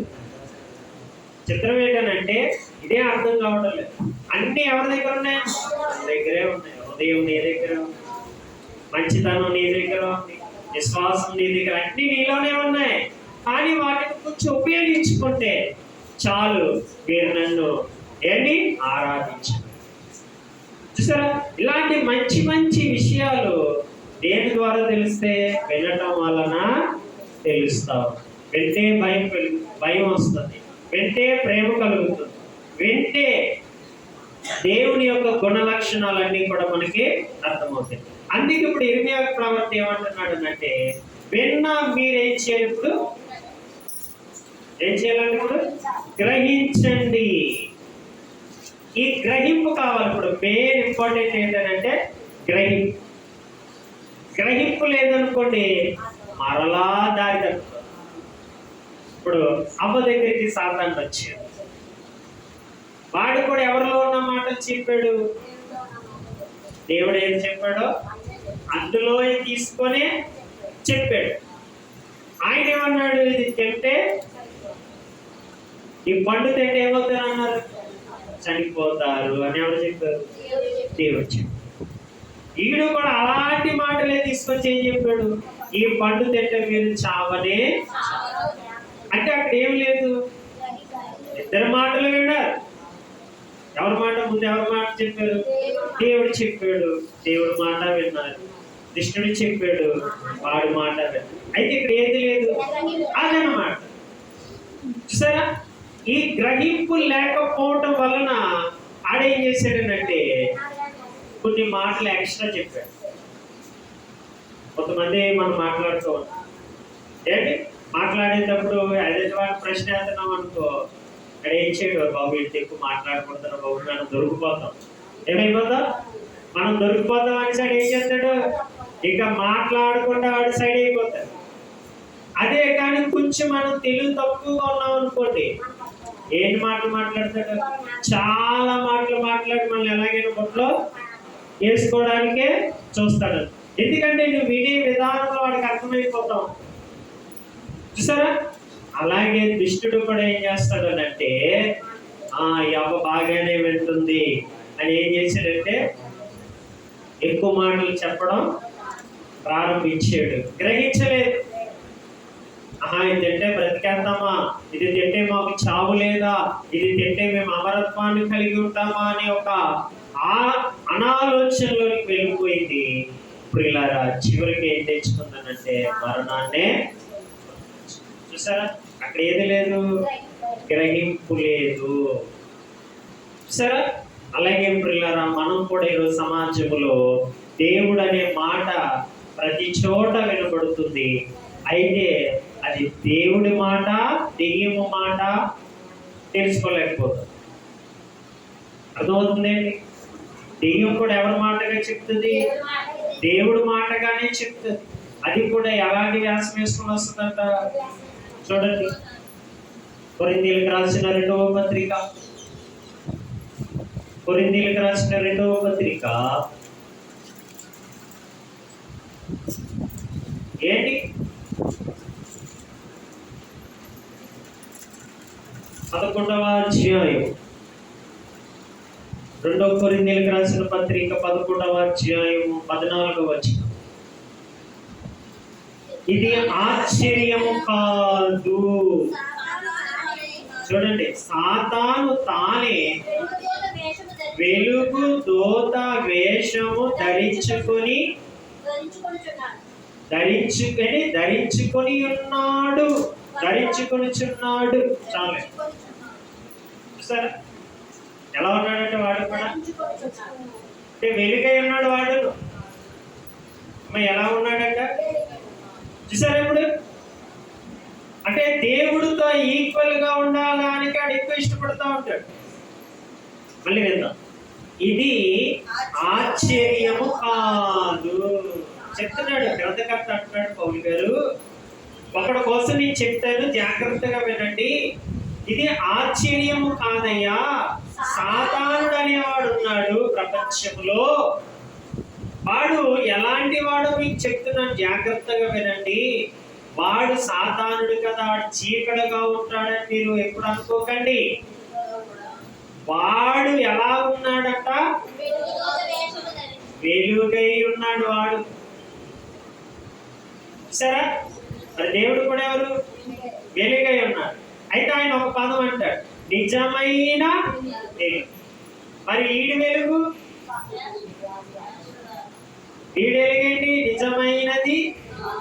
చిత్రం ఏంటంటే ఇదే అర్థం కావడం లేదు. అన్ని ఎవరి దగ్గర ఉన్నాయి? మన దగ్గరే ఉన్నాయి. హృదయం నీ దగ్గర ఉంది, మంచితనం నీ దగ్గర ఉంది, విశ్వాసం నీ దగ్గర, అన్ని నీలోనే ఉన్నాయి. కానీ వాటిని కొంచెం ఉపయోగించుకుంటే చాలు, మీరు నన్ను ఏంటి ఆరాధించు. చూసారా, ఇలాంటి మంచి మంచి విషయాలు దేని ద్వారా తెలిస్తే? వినటం వలన తెలుస్తావు. వింటే భయం వస్తుంది, వింటే ప్రేమ కలుగుతుంది, వింటే దేవుని యొక్క గుణ లక్షణాలన్నీ కూడా మనకి అర్థమవుతాయి. అందుకే ఇప్పుడు ఇర్మియా ప్రవక్త ఏమంటున్నాడు అంటే, విన్నా మీరేం చేయాలి? ఇప్పుడు ఏం చేయాలంటే ఇప్పుడు గ్రహించండి. ఈ గ్రహింపు కావాలి. ఇప్పుడు మెయిన్ ఇంపార్టెంట్ ఏంటంటే గ్రహింపు. గ్రహింపు లేదనుకోండి మరలా దారి తప్పుతుంది. ఇప్పుడు అవ్వ దగ్గరికి సాతాను వచ్చాడు, వాడు కూడా ఎవరిలో ఉన్న మాటలు చెప్పాడు? దేవుడు ఏం చెప్పాడో అందులో తీసుకొని చెప్పాడు. ఆయన ఏమన్నాడు? ఇది తింటే, ఈ పండు తింటే ఏమవుతారు అన్నారు? చనిపోతారు అని ఎవరు చెప్పారు? దేవుడు చెప్పాడు. ఈడు కూడా అలాంటి మాటలే తీసుకొచ్చి ఏం చెప్పాడు? ఈ పండు తింటే మీరు చావనే. అంటే అక్కడ ఏం లేదు, ఇద్దరు మాటలు విన్నారు. ఎవరి మాట ముందు ఎవరి మాట చెప్పారు? దేవుడు చెప్పాడు, దేవుడు మాట విన్నారు. కృష్ణుడు చెప్పాడు, వాడు మాట విన్నారు. అయితే ఇక్కడ ఏది లేదు, అదనమాట. చూసారా, ఈ గ్రహింపు లేకపోవటం వలన ఆడేం చేశాడనంటే కొన్ని మాటలు ఎక్స్ట్రా చెప్పాడు. కొంతమంది మనం మాట్లాడుతూ ఉంటాం, ఏంటి మాట్లాడేటప్పుడు ఎదుటి వాడిని ప్రశ్న వేస్తున్నాం అనుకో, ఇక్కడ ఏం చేయడు? బాబు ఇంటి ఎక్కువ మాట్లాడుకుంటున్నాం బాబు, మనం దొరికిపోతాం. ఏమైపోతాం? మనం దొరికిపోతాం అని సైడ్ ఏం చేస్తాడు? ఇంకా మాట్లాడకుండా వాడి సైడ్ అయిపోతాడు. అదే కానీ కొంచెం మనం తెలివి తక్కువగా ఉన్నాం అనుకోండి, ఏంటి మాటలు మాట్లాడతాడు? చాలా మాటలు మాట్లాడి మనల్ని ఎలాగైనా బొట్లో వేసుకోవడానికే చూస్తాడు. ఎందుకంటే నువ్వు వినే విధానంలో వాడికి అర్థమైపోతాం. చూసారా, అలాగే దుష్టుడు కూడా ఏం చేస్తాడు అంటే, అవ్వ బాగానే వింటుంది అని ఏం చేశాడంటే ఎక్కువ మాటలు చెప్పడం ప్రారంభించాడు. గ్రహించలేదు. ఇది తింటే బ్రతికేద్దామా, ఇది తింటే మాకు చావు లేదా, ఇది తింటే మేము అమరత్వాన్ని కలిగి ఉంటామా అని ఒక అనాలోచనలోకి వెళ్ళిపోయింది. ప్రియులారా, చివరికి ఏం తెచ్చుకుందానంటే మరణాన్నే. చూసారా, అక్కడ ఏది లేదు, గ్రహింపు లేదు. చూసారా, అలాగే ప్రియులారా, మనం కూడా ఈరోజు సమాజంలో దేవుడు అనే మాట ప్రతి చోట వినబడుతుంది. అయితే అది దేవుడి మాట, దెయ్యము మాట తెలుసుకోలేకపోతుంది. అర్థమవుతుందండి? దెయ్యం కూడా ఎవరి మాటగా చెప్తుంది? దేవుడి మాటగానే చెప్తుంది. అది కూడా ఎలాంటి వ్యాసం వేసుకుని వస్తుందంట చూడండి. కొరింథీయులకు రాసిన 2వ పత్రిక, కొరింథీయులకు రాసిన 2వ పత్రిక ఏంటి 11వ అధ్యాయం, 2వ కొరింథీయులకు రాసిన పత్రిక 11వ అధ్యాయం 14వ వచనం. ఇది ఆశ్చర్యము కాదు. చూడండి, సాతాను తానే వెలుగు దూత వేషము ధరించుకొని ధరించుకొని ఉన్నాడు, ధరించుకొనిచున్నాడు. చాలే, చూసారా ఎలా ఉన్నాడంటే వాడు కూడా అంటే వెలుగై ఉన్నాడు వాడు. ఎలా ఉన్నాడంట చూసారా ఇప్పుడు? అంటే దేవుడితో ఈక్వల్ గా ఉండాలని ఆడు ఎక్కువ ఇష్టపడతా ఉంటాడు. మళ్ళీ విందాం. ఇది ఆశ్చర్యము కాదు చెప్తున్నాడు గ్రంథకర్త అంటున్నాడు పౌలు గారు. ఒకడి కోసం నేను చెప్తాను, జాగ్రత్తగా వినండి. ఇది ఆశ్చర్యము కాదయ్యా, సాతానుడు అనేవాడు ఉన్నాడు ప్రపంచంలో. వాడు ఎలాంటి వాడు మీకు చెప్తున్నాను, జాగ్రత్తగా వినండి. వాడు సాతానుడు కదా, చీకటిగా ఉంటాడని మీరు ఎప్పుడు అనుకోకండి. వాడు ఎలా ఉన్నాడట? వెలుగై ఉన్నాడు వాడు. సరే, మరి దేవుడు కూడా ఎవరు? వెలుగై ఉన్నాడు. అయితే ఆయన ఒక పదం అంటాడు, నిజమైన వెలుగు. మరి ఈడి వెలుగు, ఈడి వెలుగేంటి? నిజమైనది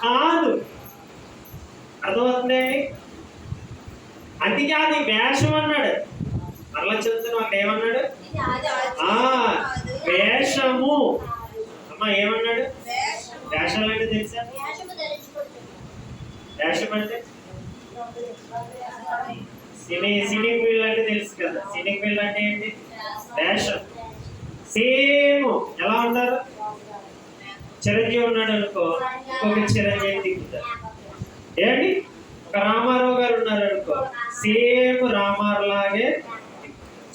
కాదు. అర్థమవుతుందండి? అందుకే అది వేషం అన్నాడు. మరలా చెప్తున్నా, అక్కడ ఏమన్నాడు? వేషము. అమ్మా ఏమన్నాడు? వేషాలు అంటే తెలుసా? వేషం అంటే సినిక్ ఫీల్డ్ అంటే తెలుసు కదా. సినిక్ ఫీల్డ్ అంటే ఏంటి? వేషం. సేమ్ ఎలా ఉంటారు? చిరంజీవి ఉన్నాడు అనుకో, ఇంకొక చిరంజీవి దిగుతారు. ఏంటి? ఒక రామారావు గారు ఉన్నారు అనుకో, సేమ్ రామారావు లాగే.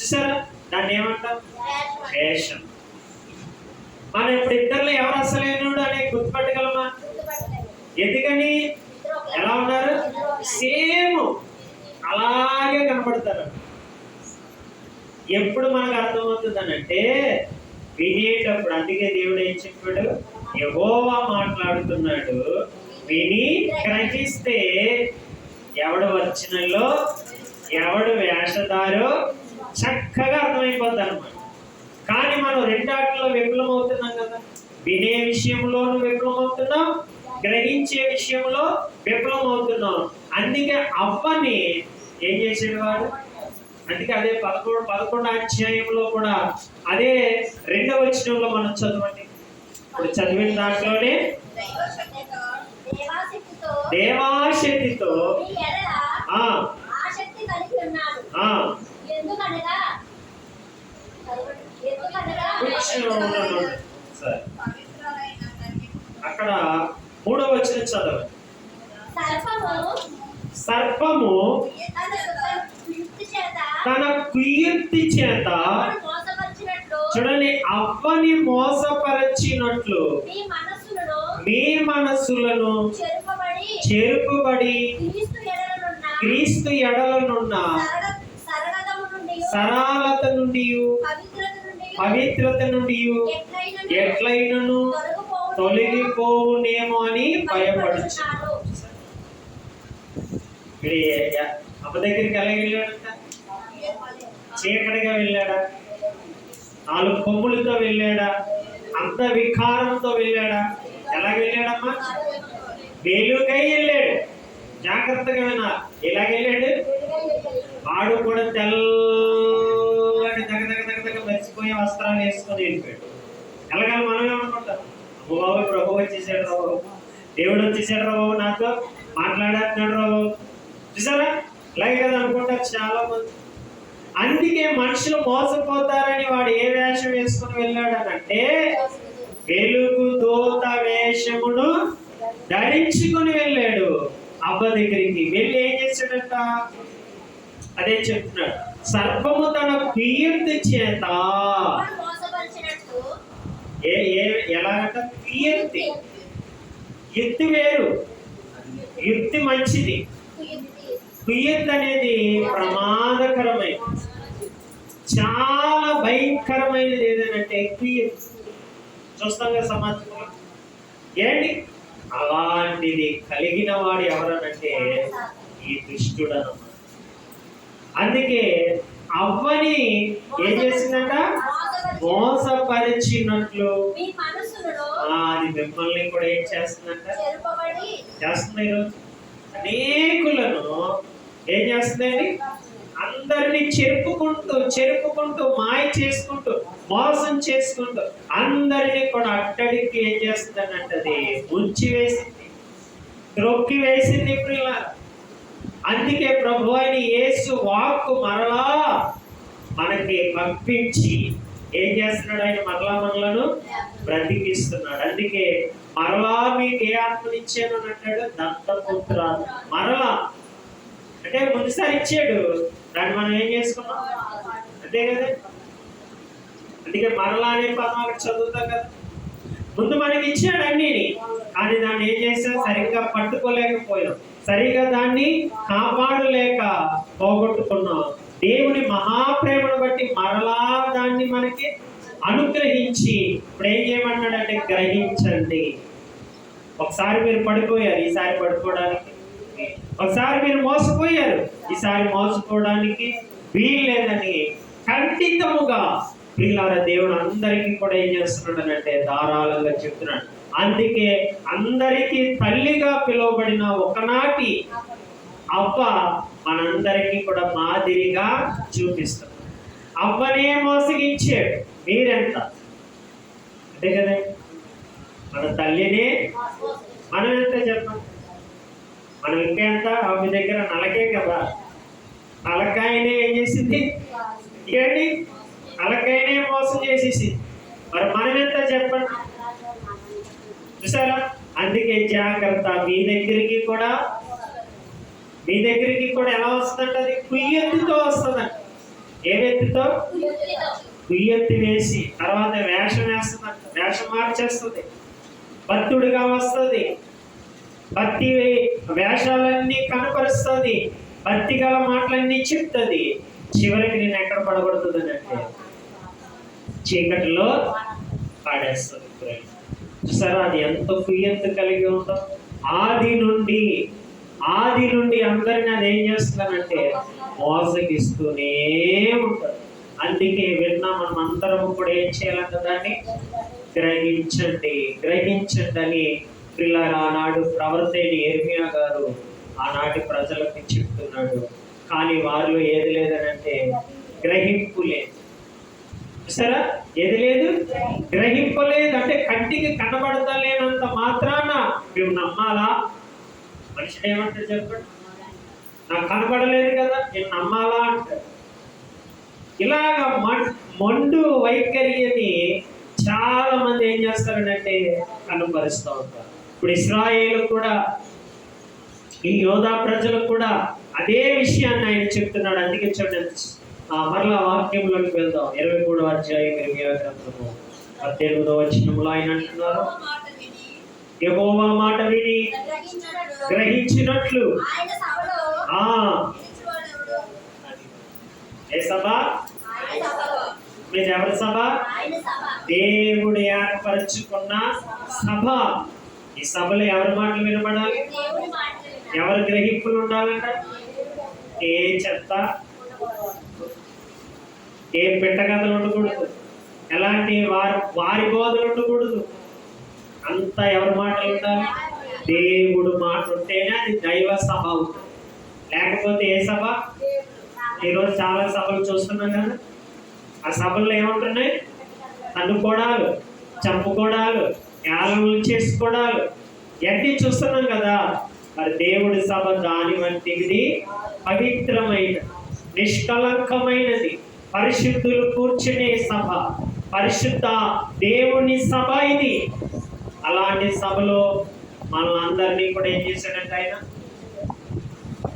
చూసారా? దాన్ని ఏమంటాం? వేషం. మనం ఇప్పుడు ఇద్దరులో ఎవరు అసలైనడు అనే గుర్తుపట్టగలమా? ఎందుకని? ఎలా ఉన్నారు? సేమ్ అలాగే కనపడతారు. ఎప్పుడు మనకు అర్థమవుతుందనంటే వినేటప్పుడు. అందుకే దేవుడు ఏం చెప్పాడు? యెహోవా మాట్లాడుతున్నాడు, విని గ్రహిస్తే ఎవడు ఒరిజినల్లో ఎవడు వేషధారో చక్కగా అర్థమైపోద్ది అన్నమాట. కానీ మనం రెండాటిలో విఫలం అవుతున్నాం కదా. వినే విషయంలోనూ విఫలం అవుతున్నాం, గ్రహించే విషయంలో విఫలం అవుతున్నాం. అందుకే అవ్వని ఏం చేసాడు వాడు? అందుకే అదే 11వ అధ్యాయంలో కూడా అదే 2వ వచనంలో మనం చదవండి. ఇప్పుడు చదివిన దాంట్లోనే దేవాశక్తితో అక్కడ 3వ వచనం చదవండి. సర్పము తన కుయుక్తి చేత చూడండి అవ్వని మోసపరచినట్లు మీ మనస్సులను చెరుపుబడి క్రీస్తు ఎడలనున్న సరళత నుండి పవిత్రత నుండి ఎట్లయినను తొలగిపోవునేమో అని భయపడుచు. అమ్మ దగ్గరికి ఎలా వెళ్ళాడంట? చీకటిగా వెళ్ళాడా? 4 కొమ్ములతో వెళ్ళాడా? అంత వికారంతో వెళ్ళాడా? ఎలా వెళ్ళాడమ్మా? వెలుగై వెళ్ళాడు. జాగ్రత్తగా వినా, ఎలాగెళ్ళాడు? వాడు కూడా తెల్లటి దగ్గర మర్చిపోయే వస్త్రాలు వేసుకొని వెళ్ళిపోయాడు. ఎలాగని మనం ఏమనుకుంటాం? అమ్మ బాబు ప్రభు వచ్చేసాడు రా బాబు, దేవుడు వచ్చేసాడు రా బాబు, నాతో మాట్లాడేస్తున్నాడు రా బాబు. చూసారా? అలాగే కదా అనుకుంటారు చాలా మంది. అందుకే మనుషులు మోసపోతారని వాడు ఏ వేషం వేసుకుని వెళ్ళాడనంటే వెలుగు దూత వేషమును ధరించుకుని వెళ్ళాడు. అవ్వ దగ్గరికి వెళ్ళి ఏం చేశాడంట? అదే చెప్తున్నాడు, సర్పము తన కీర్తి చేత ఎలాగంట? కీర్తి. యుక్తి వేరు, యుక్తి మంచిది. కుయ్యత్ అనేది ప్రమాదకరమైనది, చాలా భయంకరమైనది. ఏదైనంటే కుయ్యత్ చూస్తాం కదా సమాజంలో. ఏంటి? అలాంటిది కలిగిన వాడు ఎవరనంటే ఈ దుష్టుడు అన్నమాట. అందుకే అవ్వని ఏం చేసిందంట? మోసపరిచినట్లు అది అది మిమ్మల్ని కూడా ఏం చేస్తుందంట? చేస్తుంది. ఈరోజు అనేకులను ఏం చేస్తుందండి? అందరినీ చెరుపుకుంటూ మాయ చేసుకుంటూ మోసం చేసుకుంటూ అందరినీ కూడా అట్టడికి ఏం చేస్తుందంటే అది ఉంచి వేసింది, త్రొక్కి వేసింది ప్రియులారా. అందుకే ప్రభు అయిన యేసు వాక్కు మరలా మనకి పంపించి ఏం చేస్తున్నాడు? ఆయన మనలను బ్రతికిస్తున్నాడు. అందుకే మరలా మీకు ఏ ఆత్మనిచ్చాను అని అంటాడు? దత్తపుత్ర. మరలా అంటే ముందుసారి ఇచ్చాడు, దాన్ని మనం ఏం చేసుకున్నాం? అంతే కదా. అందుకే మరలా అనే పదం అక్కడ చదువుతాం కదా. ముందు మనకి ఇచ్చాడు అన్నిని, కానీ దాన్ని ఏం చేసాం? సరిగ్గా పట్టుకోలేకపోయాం, సరిగ్గా దాన్ని కాపాడలేక పోగొట్టుకున్నాం. దేవుని మహాప్రేమను బట్టి మరలా దాన్ని మనకి అనుగ్రహించి ఇప్పుడు ఏం చేయమన్నాడంటే గ్రహించండి. ఒకసారి మీరు పడిపోయారు, ఈసారి పడిపోవడానికి. ఒకసారి మీరు మోసపోయారు, ఈసారి మోసపోవడానికి వీల్లేదని ఖండితముగా పిల్లల దేవుడు అందరికీ కూడా ఏం చేస్తున్నాడు అంటే ధారాళంగా చెప్తున్నాడు. అందుకే అందరికీ తల్లిగా పిలువబడిన ఒకనాటి అవ్వ మనందరికీ కూడా మాదిరిగా చూపిస్తాడు. అవ్వనే మోసగించాడు, మీరెంత? అంతే కదా. మన తల్లినే మనం ఎంత చెప్పండి? మనం ఇంకెంత? ఆమె దగ్గర నలకే కదా, నలకాయనే ఏం చేసింది? ఏంటి? నలకాయనే మోసం చేసేసి, మరి మనం ఎంత చెప్పండి? చూసారా? అందుకే జాగ్రత్త. మీ దగ్గరికి కూడా ఎలా వస్తుందంట? అది కుయ్యెత్తుతో వస్తుందంట. ఏ వ్యక్తితో? కుయ్యెత్తి వేసి తర్వాత వేషం వేస్తుందంట, వేషం మార్చేస్తుంది, భక్తుడిగా వస్తుంది, భక్తి వేషాలన్నీ కనపరుస్తుంది, భక్తి గల మాటలన్నీ చెప్తుంది. చివరికి నేను ఎక్కడ పడగొడుతుంది అంటే చీకటిలో పాడేస్తుంది. చూసారా అది ఎంత కుయ్యెత్తు కలిగి ఉందో? ఆది నుండి అందరిని అది ఏం చేస్తుందంటే మోసగిస్తూనే ఉంటుంది. అందుకే విన్నా మనం అందరం కూడా ఏం చేయాలంట? దాన్ని గ్రహించండి అని పిల్లలు ఆనాడు ప్రవర్తైన యెర్మీయా గారు ఆనాటి ప్రజలకు చెప్తున్నాడు. కానీ వారిలో ఏది లేదనంటే గ్రహింపు లేదు. చూసారా? ఏది లేదు? గ్రహింపు లేదు. అంటే కంటికి కనబడతలేనంత మాత్రాన మేము నమ్మాలా? మనిషిని ఏమంటారు చెప్పండి? నాకు కనబడలేదు కదా, నేను నమ్మాలా అంటారు. ఇలాగా మొండు వైఖరిని చాలా మంది ఏం చేస్తారంటే కనపరుస్తూ ఉంటారు. ఇప్పుడు ఇశ్రాయేలు కూడా, ఈ యోధా ప్రజలకు కూడా అదే విషయాన్ని ఆయన చెప్తున్నాడు. అందుకే చూడండి, మరలా వాక్యంలోకి వెళ్దాం. 23వ అధ్యాయం ఇర్మీయా గ్రంథము 18వ వచనంలో ఆయన అంటున్నారు, యెహోవా మాట విని గ్రహించినట్లు ఏ సభ? మీరు ఎవరి సభ? దేవుడు ఏర్పరచుకున్న సభ. ఈ సభలో ఎవరి మాటలు వినబడాలి? ఎవరి గ్రహింపులు ఉండాలంట? ఏ చెత్త, ఏ పెట్టగదలు ఉండకూడదు, ఎలాంటి వారి బోధలు ఉండకూడదు. అంతా ఎవరి మాటలు ఉండాలి? దేవుడు మాట ఉంటేనే అది దైవ సభ అవుతుంది. లేకపోతే ఏ సభ? ఈరోజు చాలా సభలు చూస్తున్నాం కదా. ఆ సభల్లో ఏముంటున్నాయి? తన్నుకోవడాలు, చంపుకోవడాలు, యాలములు చేసుకోవడాలు ఎన్ని చూస్తున్నాం కదా. మరి దేవుడి సభ దాని వంటిది పవిత్రమైన, నిష్కలంకమైనది, పరిశుద్ధులు కూర్చునే సభ, పరిశుద్ధ దేవుని సభ ఇది. అలాంటి సభలో మనల్ని అందరినీ కూడా ఏం చేశాడంటే ఆయన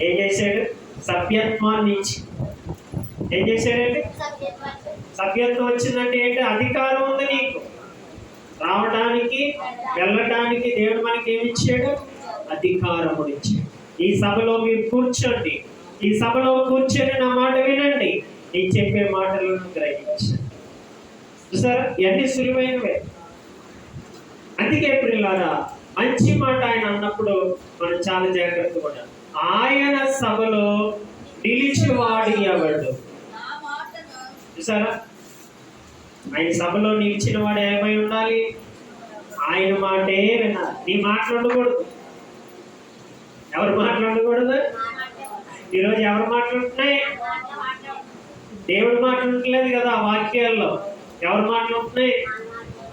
ఏం చేశాడు? సభ్యత్వాన్ని ఇచ్చి ఏం చేశాడంటే సభ్యత్వం వచ్చిందంటే ఏంటి? అధికారం ఉంది నీకు రావడానికి వెళ్ళటానికి. దేవుడు మనకి ఏమి ఇచ్చాడు? అధికారము ఇచ్చాడు. ఈ సభలో మీరు కూర్చోండి, ఈ సభలో కూర్చొని నా మాట వినండి, నేను చెప్పే మాటలను గ్రహించండి. చూసారా? ఇవన్నీ సులువైనవే. అందుకే ప్రియులారా, మంచి మాట ఆయన అన్నప్పుడు మనం చాలా జాగ్రత్తగా ఉండాలి. ఆయన సభలో నిలిచివాడు ఎవడు? చూసారా? ఆయన సభలో నిలిచిన వాడు ఏమై ఉండాలి? ఆయన మాటే వినాలి. నీ మాటలు ఉండకూడదు. ఎవరు మాట్లాడకూడదు? ఈరోజు ఎవరు మాట్లాడుతున్నాయి? దేవుడు మాట్లాడట్లేదు కదా వాక్యాల్లో. ఎవరు మాట్లాడుతున్నాయి?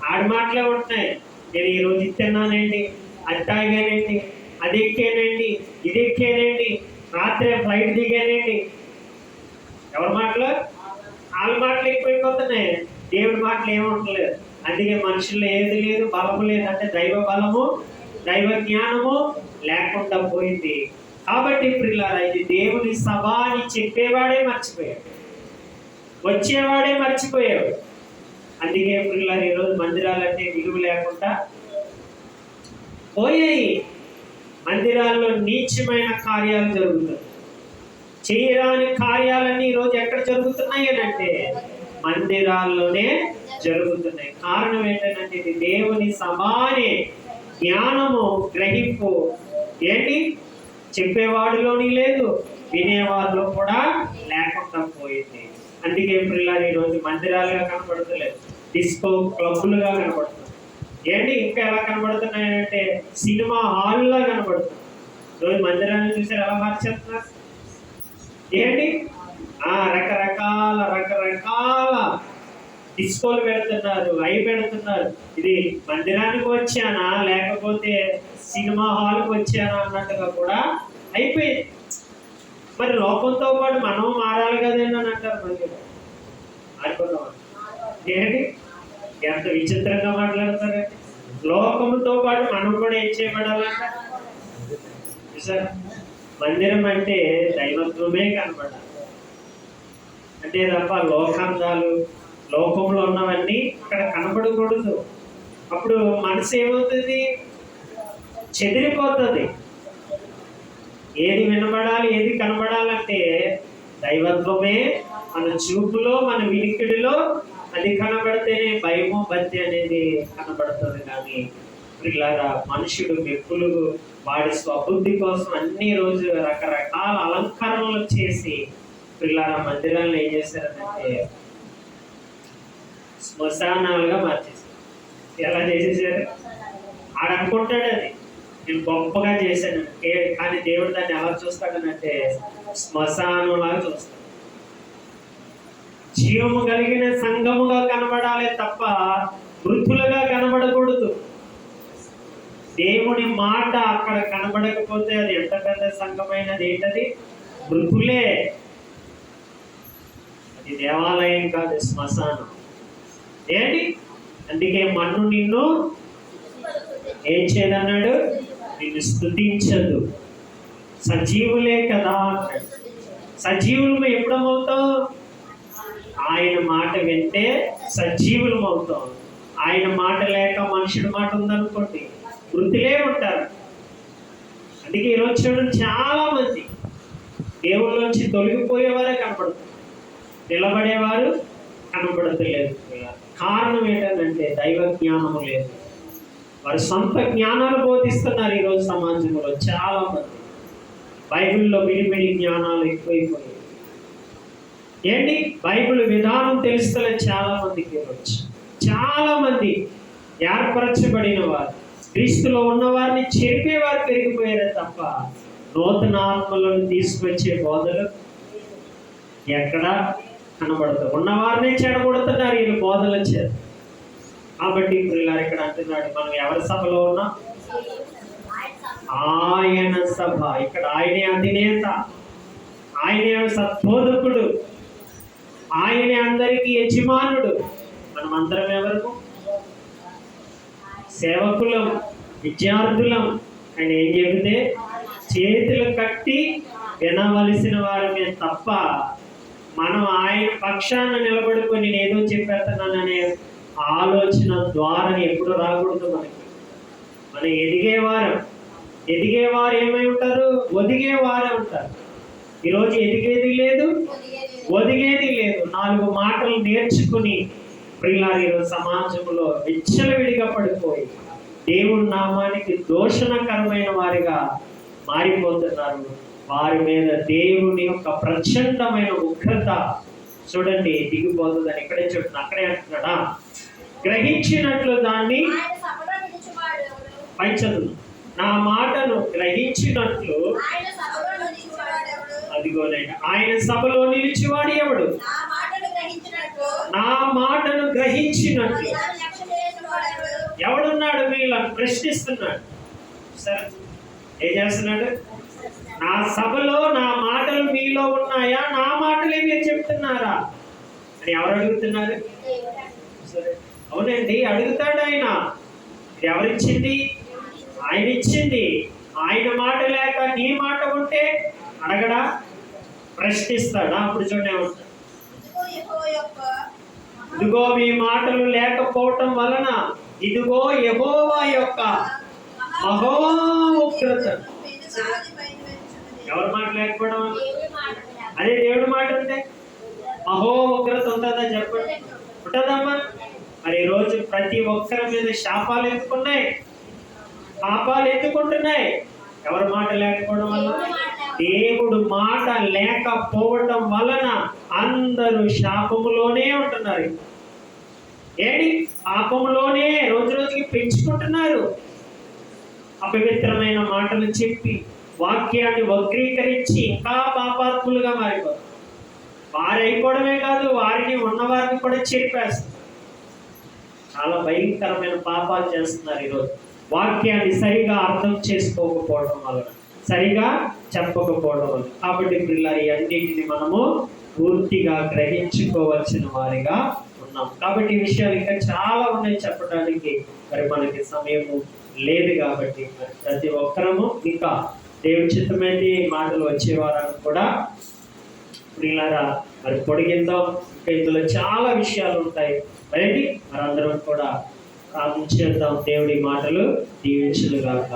ఆడి మాటలే ఉంటున్నాయి. నేను ఈరోజు ఇస్తున్నానండి, అది తాగానండి, అది ఎక్కానండి, ఇది ఎక్కానండి, రాత్రి ఫ్లైట్ దిగానండి. ఎవరి మాటలు? వాళ్ళ మాటలు ఎక్కువైపోతున్నాయి. దేవుడి మాటలు ఏముంటలేదు. అందుకే మనుషుల్లో ఏది లేదు, బలము లేదు. అంటే దైవ బలము, దైవ జ్ఞానము లేకుండా పోయింది. కాబట్టి ప్రియులారా, ఇది దేవుని సభ అని చెప్పేవాడే మర్చిపోయాడు, వచ్చేవాడే మర్చిపోయాడు. అందుకే ప్రియులారా, ఈరోజు మందిరాలంటే విలువ లేకుండా పోయాయి. మందిరాల్లో నీచమైన కార్యాలు జరుగుతాయి. చేయరాని కార్యాలన్నీ ఈరోజు ఎక్కడ జరుగుతున్నాయి అంటే మందిరాల్లోనే జరుగుతున్నాయి. కారణం ఏంటంటే ఇది దేవుని సమానే జ్ఞానము, గ్రహింపు ఏంటి చెప్పేవాడిలోని లేదు, వినేవాడిలో కూడా లేకుండా పోయింది. అందుకే పిల్లలు ఈరోజు మందిరాలుగా కనపడతలేదు, డిస్కో క్లబ్బులుగా కనపడుతుంది. ఏంటి ఇంకా ఎలా కనబడుతున్నాయంటే సినిమా హాల్లో కనబడుతుంది. ఈరోజు మందిరాన్ని చూసారు ఎలా మార్చేస్తున్నారు? ఏంటి రకరకాల డిస్కోలు పెడుతున్నారు, అవి పెడుతున్నారు. ఇది మందిరానికి వచ్చానా లేకపోతే సినిమా హాల్కి వచ్చానా అన్నట్టుగా కూడా అయిపోయింది. మరి లోకంతో పాటు మనం మారాలి కదండి అని అంటారు. మరి మారిపోతాం ఏంటి? ఎంత విచిత్రంగా మాట్లాడతారు. లోకముతో పాటు మనం కూడా ఏం చేయబడాలంట? సార్, మందిరం అంటే దైవత్వమే కనపడాలి. అంటే తప్ప లోకాంతాలు, లోకంలో ఉన్నవన్నీ అక్కడ కనపడకూడదు. అప్పుడు మనసు ఏమవుతుంది? చెదిరిపోతుంది. ఏది వినబడాలి, ఏది కనబడాలంటే దైవత్వమే మన చూపులో, మన వినికిడిలో అది కనబడితేనే భయము, భక్తి అనేది కనబడుతుంది. కానీ ఇలాగా మనుషుడు మెప్పులు వాడి స్వబుద్ధి కోసం అన్ని రోజు రకరకాల అలంకరణలు చేసి పిల్లల మందిరాలను ఏం చేశారంటే శ్మశానాలుగా మార్చేశారు. ఎలా చేసేసారు? ఆడనుకుంటాడు అది నేను గొప్పగా చేశాను, కానీ దేవుడు దాన్ని ఎలా చూస్తాడనంటే శ్మశానంలాగా చూస్తాడు. జీవము కలిగిన సంఘముగా కనబడాలి తప్ప మృతులుగా కనబడకూడదు. దేవుని మాట అక్కడ కనబడకపోతే అది ఎంత పెద్ద సంఘమైనది ఏంటది? మృతులే. అది దేవాలయం కాదు, శ్మశానం. ఏంటి? అందుకే మన్ను నిన్ను ఏం చేయదన్నాడు? నిన్ను స్తుతించదు. సజీవులే కదా. సజీవులు ఎప్పుడమవుతాం? ఆయన మాట వింటే సజీవులం అవుతాం. ఆయన మాట లేక మనుషుడి మాట ఉందనుకోండి మృతులే ఉంటారు. అందుకే ఈరోజు చూడండి, చాలా మంది దేవుళ్ళలోంచి తొలగిపోయేవారే కనపడుతుంది, నిలబడేవారు కనపడతలేదు. కారణం ఏంటంటే దైవ జ్ఞానము లేదు. వారి సొంత జ్ఞానాలు బోధిస్తున్నారు. ఈరోజు సమాజంలో చాలా మంది బైబిల్లో విడివిడి జ్ఞానాలు ఎక్కువైపోయాయి. ఏంటి? బైబిల్ విధానం తెలుస్తలేదు చాలా మందికి. ఈరోజు చాలా మంది ఏర్పరచబడిన వారు, క్రీస్తులో ఉన్నవారిని చెరిపేవారు పెరిగిపోయారే తప్ప నూతన ఆత్మలను తీసుకొచ్చే బోధలు ఎక్కడా కనబడతారు. ఉన్నవారినే చెడగొడుతున్నారు వీళ్ళు బోధల చేత. కాబట్టి ఇప్పుడు ఇలా ఇక్కడ అంటున్నాడు, మనం ఎవరి సభలో ఉన్నాం? ఆయన సభ. ఇక్కడ ఆయనే అధినేత, ఆయనే సద్బోధకుడు, ఆయనే అందరికీ యజమానుడు. మనం అందరం ఎవరు? సేవకులం, విద్యార్థులం. ఆయన ఏం చెబితే చేతులు కట్టి వినవలసిన వారమే తప్ప మనం ఆయన పక్షాన నిలబడుకొని నేనేదో చెప్పేస్తున్నాననే ఆలోచన ద్వారా ఎప్పుడు రాకూడదు. మనం ఎదిగేవారు ఏమై ఉంటారు? ఒదిగేవారే ఉంటారు. ఈరోజు ఎదిగేది లేదు, ఒదిగేది లేదు. 4 మాటలు నేర్చుకుని ప్రియులారా ఈరోజు సమాజంలో విచ్చలవిడిగా పడిపోయి దేవుని నామానికి దోషణకరమైన వారిగా మారిపోతున్నారు. వారి మీద దేవుని యొక్క ప్రచండమైన ఉగ్రత చూడండి దిగిపోతుందని ఇక్కడే చూడండి. అక్కడే అంటున్నాడా? గ్రహించినట్లు దాన్ని పై చదువు. నా మాటను గ్రహించినట్లు అదిగోనైనా ఆయన సభలో నిలిచివాడు ఎవడు? నా మాటను గ్రహించినట్లు ఎవడున్నాడు? వీళ్ళని ప్రశ్నిస్తున్నాడు. సరే, ఏం చేస్తున్నాడు? నా సభలో నా మాటలు మీలో ఉన్నాయా? నా మాటలే మీరు చెప్తున్నారా అని ఎవరు అడుగుతున్నారు? సరే, అవునండి, అడుగుతాడు ఆయన. ఎవరిచ్చింది? ఆయన ఇచ్చింది. ఆయన మాట లేక నీ మాట ఉంటే అడగడా? ప్రశ్నిస్తాడా? అప్పుడు చూడే ఉంటాడు. ఇదిగో మీ మాటలు లేకపోవటం వలన ఇదిగో యెహోవా యొక్క మహా ఉగ్రత. ఎవరి మాట లేకపోవడం వల్ల? అదే దేవుడి మాట ఉంటే మహో ఉగ్రత ఉంటుందా? చెప్పండి, ఉంటుందమ్మా? మరి ఈరోజు ప్రతి ఒక్కరి మీద శాపాలు ఎందుకున్నాయి? పాపాలు ఎందుకుంటున్నాయి? ఎవరి మాట లేకపోవడం వల్ల. దేవుడు మాట లేకపోవడం వలన అందరూ శాపములోనే ఉంటున్నారు. ఏంటి? పాపములోనే రోజు రోజుకి పెంచుకుంటున్నారు. అపవిత్రమైన మాటలు చెప్పి వాక్యాన్ని వక్రీకరించి ఇంకా పాపాత్ములుగా మారిపోతారు. వారు అయిపోవడమే కాదు, వారిని ఉన్నవారిని కూడా చెరిపేస్తారు. చాలా భయంకరమైన పాపాలు చేస్తున్నారు ఈరోజు. వాక్యాన్ని సరిగా అర్థం చేసుకోకపోవడం వలన, సరిగా చెప్పకపోవడం వలన. కాబట్టి పిల్లలు అన్నింటిని మనము పూర్తిగా గ్రహించుకోవాల్సిన వారిగా ఉన్నాం. కాబట్టి ఈ విషయాలు ఇంకా చాలా ఉన్నాయి చెప్పడానికి, మరి మనకి సమయము లేదు. కాబట్టి మరి ప్రతి ఒక్కరము ఇంకా దేవుని చిత్తమైతే మాటలు వచ్చే వారాన్ని కూడా పిల్లరా మరి పొడిగిద్దాం. ఇంకా ఇందులో చాలా విషయాలు ఉంటాయి. మరి అందరం కూడా ప్రార్థన చేద్దాం. దేవుడి మాటలు దీవించునుగాక.